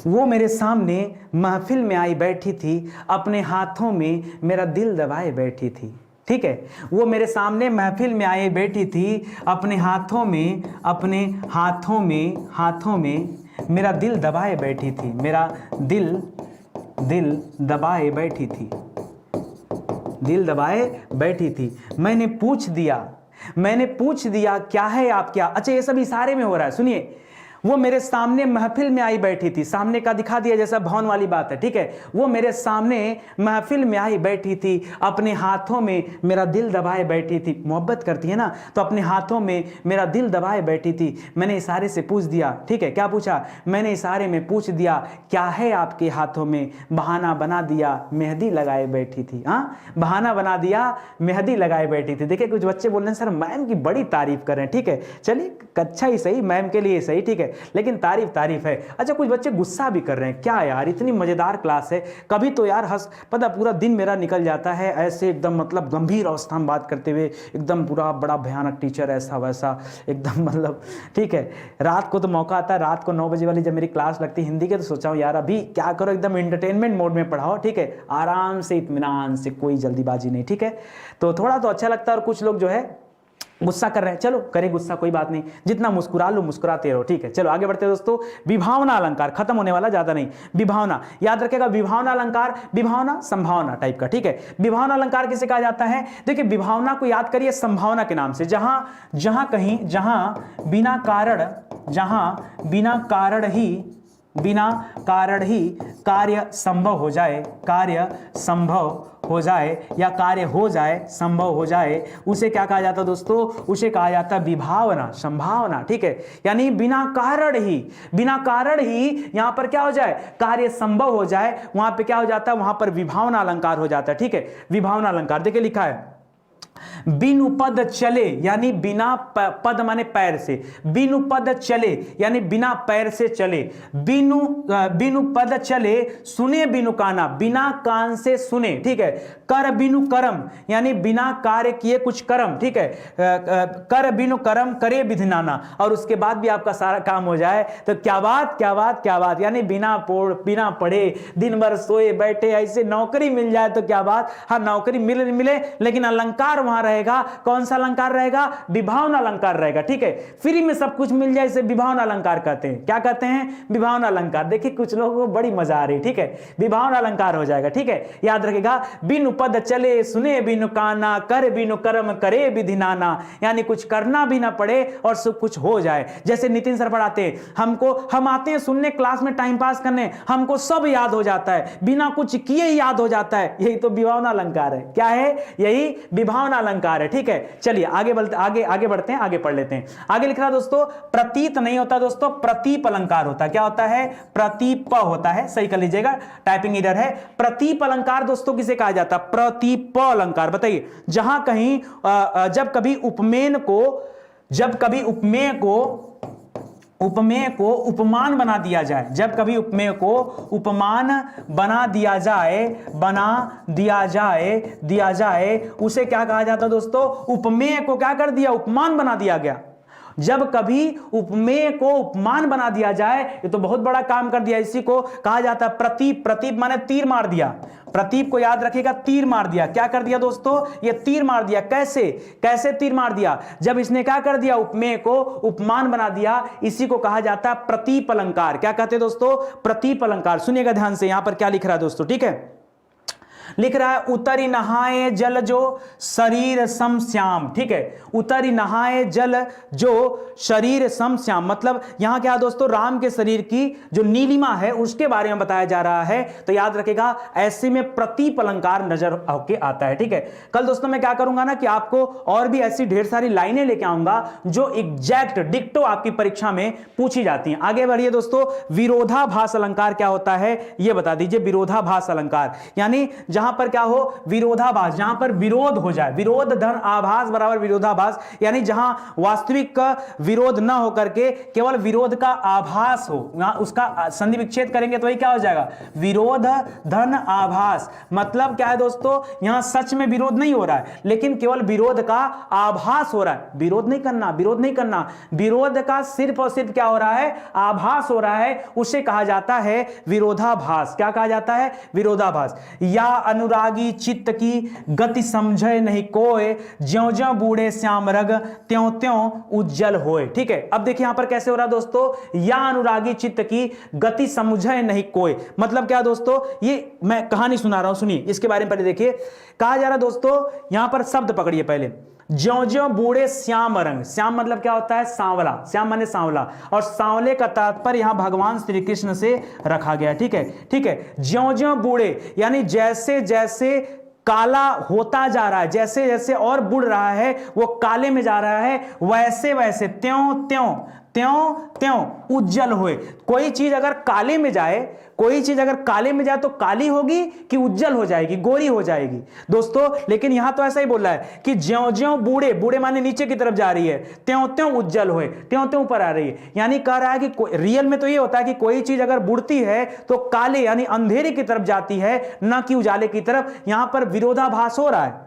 वो मेरे सामने महफिल में आई बैठी थी, अपने हाथों में मेरा दिल दबाए बैठी थी। ठीक है, वो मेरे सामने महफिल में आई बैठी थी, अपने हाथों में मेरा दिल दबाए बैठी थी, मेरा दिल दबाए बैठी थी, दिल दबाए बैठी थी। मैंने पूछ दिया क्या है आप क्या। अच्छा, ये सब इशारे में हो रहा है, सुनिए। वो मेरे सामने महफिल में आई बैठी थी, सामने का दिखा दिया जैसा भवन वाली बात है। ठीक है, वो मेरे सामने महफिल में आई बैठी थी, अपने हाथों में मेरा दिल दबाए बैठी थी। मोहब्बत करती है ना, तो अपने हाथों में मेरा दिल दबाए बैठी थी। मैंने इशारे से पूछ दिया, ठीक है, क्या पूछा, मैंने इशारे में पूछ दिया क्या है आपके हाथों में। बहाना बना दिया मेहंदी लगाए बैठी थी। हाँ, बहाना बना दिया मेहंदी लगाए बैठी थी। देखिए, कुछ बच्चे बोल रहे हैं सर मैम की बड़ी तारीफ कर रहे हैं। ठीक है, चलिए, अच्छा ही सही, मैम के लिए सही, ठीक है, लेकिन तारीफ है। अच्छा, कुछ बच्चे गुस्सा भी कर रहे हैं, क्या यार इतनी मजेदार क्लास है, कभी तो यार हंस, पता पूरा दिन मेरा निकल जाता है ऐसे एकदम मतलब गंभीर अवस्था में बात करते हुए, एकदम पूरा बड़ा भयानक टीचर ऐसा वैसा एकदम मतलब। ठीक है, रात को तो मौका आता है, रात को 9 बजे वाली जब मेरी क्लास लगती है हिंदी के, तो सोचा हूँ यार अभी क्या करो, एकदम एंटरटेनमेंट मोड में पढ़ाओ। ठीक है, आराम से इत्मीनान से, कोई जल्दीबाजी नहीं। ठीक है, तो थोड़ा तो अच्छा लगता है, और कुछ लोग जो है गुस्सा कर रहे हैं, चलो करें गुस्सा, कोई बात नहीं, जितना मुस्कुरा लो मुस्कुराते रहो। ठीक है, चलो आगे बढ़ते हैं दोस्तों। विभावना अलंकार, खत्म होने वाला, ज्यादा नहीं। विभावना याद रखेगा, विभावना अलंकार, विभावना संभावना टाइप का। ठीक है, विभावना अलंकार किसे कहा जाता है, देखिए विभावना को याद करिए संभावना के नाम से, जहां बिना कारण ही कार्य संभव हो जाए या कार्य हो जाए, संभव हो जाए, उसे क्या कहा जाता है दोस्तों, उसे कहा जाता है विभावना, संभावना। ठीक है, यानी बिना कारण ही यहां पर क्या हो जाए, कार्य संभव हो जाए, वहां पे क्या हो जाता है, वहां पर विभावना अलंकार हो जाता है। ठीक है, विभावना अलंकार देखिए लिखा है, बिनु पद चले, यानी बिना पद माने पैर से, बिनु पद चले यानी बिना पैर से चले, बिनु पद चले, सुने बिनु काना, बिना कान से सुने। ठीक है, कर बिनु कर्म यानी बिना कार्य किए कुछ कर्म। ठीक है, कर बिनु कर्म करे विधि नाना, और उसके बाद भी आपका सारा काम हो जाए, तो क्या बात, यानी बिना पढ़े दिन भर सोए बैठे ऐसे नौकरी मिल जाए तो क्या बात। हाँ, नौकरी मिले लेकिन अलंकार वहां रहेगा, कौन सा अलंकार रहेगा, विभावना अलंकार रहेगा। ठीक है, फ्री में सब कुछ मिल जाए इसे विभावना अलंकार कहते हैं। क्या कहते हैं, विभावना अलंकार। देखिए कुछ लोगों को बड़ी मजा आ रही। ठीक है, विभावना अलंकार हो जाएगा। ठीक है, याद रखेगा, बिनु पद चले, सुने बिनु काना, कर बिनु कर्म करे विधि नाना, यानी कुछ करना भी ना पड़े और सब कुछ हो जाए। जैसे नितिन सर पढ़ाते हैं, हम आते हैं सुनने क्लास में टाइम पास करने, हमको सब याद हो जाता है, बिना कुछ किए ही याद हो जाता है। यही तो विभावना अलंकार है। क्या है, यही विभावना अलंकार है। ठीक है, चलिए आगे बढ़ते हैं, आगे पढ़ लेते हैं। आगे लिख रहा दोस्तों, प्रतीत नहीं होता दोस्तों, प्रतीप अलंकार होता है। क्या होता है, प्रतीप होता है, सही कर लीजिएगा, टाइपिंग एरर है। प्रतीप अलंकार दोस्तों किसे कहा जाता है, प्रतीप अलंकार। बताइए, जहां कहीं जब कभी उपमेय को उपमान बना दिया जाए, जब कभी उपमेय को उपमान बना दिया जाए, उसे क्या कहा जाता है दोस्तों, उपमेय को क्या कर दिया, उपमान बना दिया गया। जब कभी उपमेय को उपमान बना दिया जाए, ये तो बहुत बड़ा काम कर दिया, इसी को कहा जाता है प्रतीप। प्रतीप माने तीर मार दिया, प्रतीप को याद रखिएगा, तीर मार दिया। क्या कर दिया दोस्तों, ये तीर मार दिया। कैसे तीर मार दिया, जब इसने क्या कर दिया, उपमेय को उपमान बना दिया, इसी को कहा जाता है प्रतीप अलंकार। क्या कहते हैं दोस्तों, प्रतीप अलंकार। सुनिएगा ध्यान से, यहां पर क्या लिख रहा है दोस्तों। ठीक है, लिख रहा है उतरी नहाए जल जो शरीर सम श्याम, ठीक है, उतरी नहाए जल जो शरीर सम श्याम, मतलब यहां क्या दोस्तों, राम के शरीर की जो नीलिमा है उसके बारे में बताया जा रहा है। तो याद रखेगा ऐसे में प्रतीप अलंकार नजर होके आता है, ठीक है। कल दोस्तों मैं क्या करूंगा ना कि आपको और भी ऐसी ढेर सारी लाइनें लेके आऊंगा जो एग्जैक्ट डिक्टो आपकी परीक्षा में पूछी जाती हैं। आगे बढ़िए दोस्तों, विरोधाभास अलंकार क्या होता है यह बता दीजिए। विरोधाभास अलंकार यानी जहां पर क्या हो, विरोधाभास, जहां पर विरोध हो जाए, विरोध धन आभास बराबर विरोधाभास, यानी जहां वास्तविक का विरोध ना होकर के केवल विरोध का आभास हो, उसका संधि विच्छेद करेंगे तो ये क्या हो जाएगा, विरोध धन आभास। मतलब क्या है दोस्तों, यहां सच में विरोध नहीं हो रहा है लेकिन केवल विरोध का आभास हो रहा है। विरोध नहीं करना, विरोध नहीं करना, विरोध का सिर्फ और सिर्फ क्या हो रहा है, आभास हो रहा है, उसे कहा जाता है विरोधाभास। क्या कहा जाता है, विरोधाभास। या अनुरागी चित्त की गति समझे नहीं कोय, ज्यों ज्यों बूढ़े श्याम रग त्यों त्यों उज्जवल होए, ठीक है। अब देखिए यहां पर कैसे हो रहा है दोस्तों, या अनुरागी चित्त की गति समझे नहीं कोय, मतलब क्या दोस्तों, ये मैं कहानी सुना रहा हूं, सुनिए इसके बारे में पहले देखिए। कहा जा रहा है दोस्तों, यहां पर शब्द पकड़िए पहले, ज्यों ज्यों बूढ़े श्याम रंग, श्याम मतलब क्या होता है, सांवला, श्याम माने सांवला, और सांवले का तात्पर्य यहां भगवान श्री कृष्ण से रखा गया, ठीक है, ठीक है। ज्यों ज्यों बूढ़े यानी जैसे जैसे काला होता जा रहा है, जैसे जैसे और बुढ़ रहा है, वो काले में जा रहा है, वैसे वैसे त्यों त्यों त्यों त्यों उज्जवल हुए। कोई चीज अगर काले में जाए, कोई चीज अगर काले में जाए तो काली होगी कि उज्जवल हो जाएगी, गोरी हो जाएगी दोस्तों। लेकिन यहां तो ऐसा ही बोल रहा है कि ज्यों ज्यों बूढ़े, बूढ़े माने नीचे की तरफ जा रही है, त्यों त्यों उज्जवल हुए, त्यों त्यों ऊपर आ रही है। यानी कह रहा है कि रियल में तो ये होता है कि कोई चीज अगर बुढ़ती है तो काले यानी अंधेरे की तरफ जाती है, ना कि उजाले की तरफ। यहां पर विरोधाभास हो रहा है,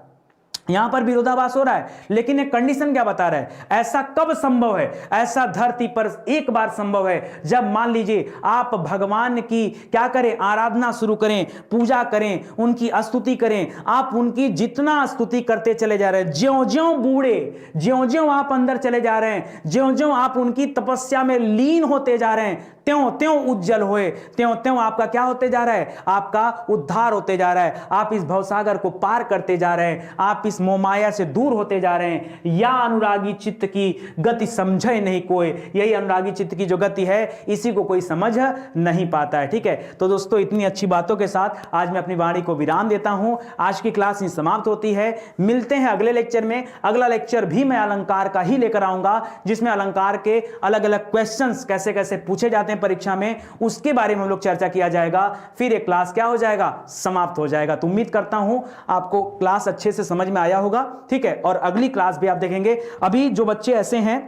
यहां पर विरोधाभास हो रहा है, लेकिन एक कंडीशन क्या बता रहा है, ऐसा कब संभव है, ऐसा धरती पर एक बार संभव है जब मान लीजिए आप भगवान की क्या करें, आराधना शुरू करें, पूजा करें, उनकी स्तुति करें। आप उनकी जितना स्तुति करते चले जा रहे हैं, ज्यों ज्यों बूढ़े, ज्यों ज्यों आप अंदर चले जा रहे हैं, ज्यों ज्यों आप उनकी तपस्या में लीन होते जा रहे हैं, त्यों त्यों उज्जवल होए, त्यों त्यों आपका क्या होते जा रहा है, आपका उद्धार होते जा रहा है। आप इस भवसागर को पार करते जा रहे हैं, आप इस मोहमाया से दूर होते जा रहे हैं। या अनुरागी चित्त की गति समझे नहीं कोई, यही अनुरागी चित्त की जो गति है इसी को कोई समझ नहीं पाता है, ठीक है। तो दोस्तों इतनी अच्छी बातों के साथ आज मैं अपनी वाणी को विराम देता हूं। आज की क्लास ही समाप्त होती है। मिलते हैं अगले लेक्चर में। अगला लेक्चर भी मैं अलंकार का ही लेकर आऊंगा, जिसमें अलंकार के अलग अलग क्वेश्चंस कैसे कैसे पूछे जाते हैं परीक्षा में, उसके बारे में हम लोग चर्चा किया जाएगा। फिर एक क्लास क्या हो जाएगा, समाप्त हो जाएगा। तो उम्मीद करता हूं आपको क्लास अच्छे से समझ में आया होगा, ठीक है। और अगली क्लास भी आप देखेंगे। अभी जो बच्चे ऐसे हैं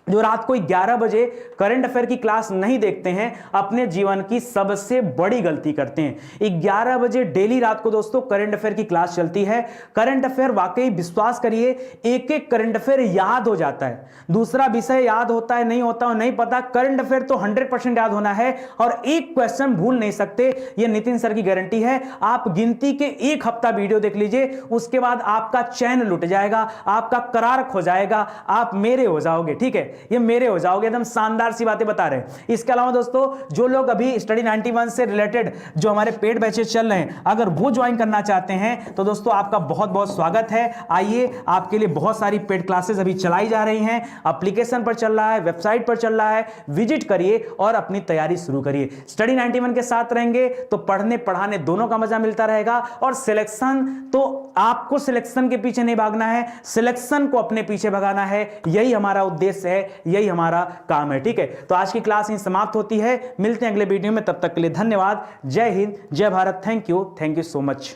जो रात को 11 बजे करंट अफेयर की क्लास नहीं देखते हैं, अपने जीवन की सबसे बड़ी गलती करते हैं। 11 बजे डेली रात को दोस्तों करंट अफेयर की क्लास चलती है। करंट अफेयर वाकई विश्वास करिए, एक एक करंट अफेयर याद हो जाता है। दूसरा विषय याद होता है नहीं होता नहीं पता, करंट अफेयर तो 100% याद होना है और एक क्वेश्चन भूल नहीं सकते, यह नितिन सर की गारंटी है। आप गिनती के एक हफ्ता वीडियो देख लीजिए, उसके बाद आपका चैन लुट जाएगा, आपका करार खो जाएगा, आप मेरे हो जाओगे, ठीक है, ये मेरे हो जाओगे। एकदम शानदार सी बातें बता रहे हैं। इसके अलावा दोस्तों जो लोग अभी स्टडी 91 से रिलेटेड जो हमारे पेड बैचेस चल रहे हैं, अगर वो ज्वाइन करना चाहते हैं तो दोस्तों आपका बहुत बहुत स्वागत है। आइए, आपके लिए बहुत सारी पेड क्लासेस अभी चलाई जा रही हैं, एप्लीकेशन पर चल रहा है, वेबसाइट पर चल रहा है, विजिट करिए और अपनी तैयारी शुरू करिए। स्टडी 91 के साथ रहेंगे तो पढ़ने पढ़ाने दोनों का मजा मिलता रहेगा। और सिलेक्शन तो आपको सिलेक्शन के पीछे नहीं भागना है, सिलेक्शन को अपने पीछे भगाना है, यही हमारा उद्देश्य है, यही हमारा काम है, ठीक है। तो आज की क्लास यहीं समाप्त होती है। मिलते हैं अगले वीडियो में, तब तक के लिए धन्यवाद। जय हिंद, जय Bharat. Thank you so much.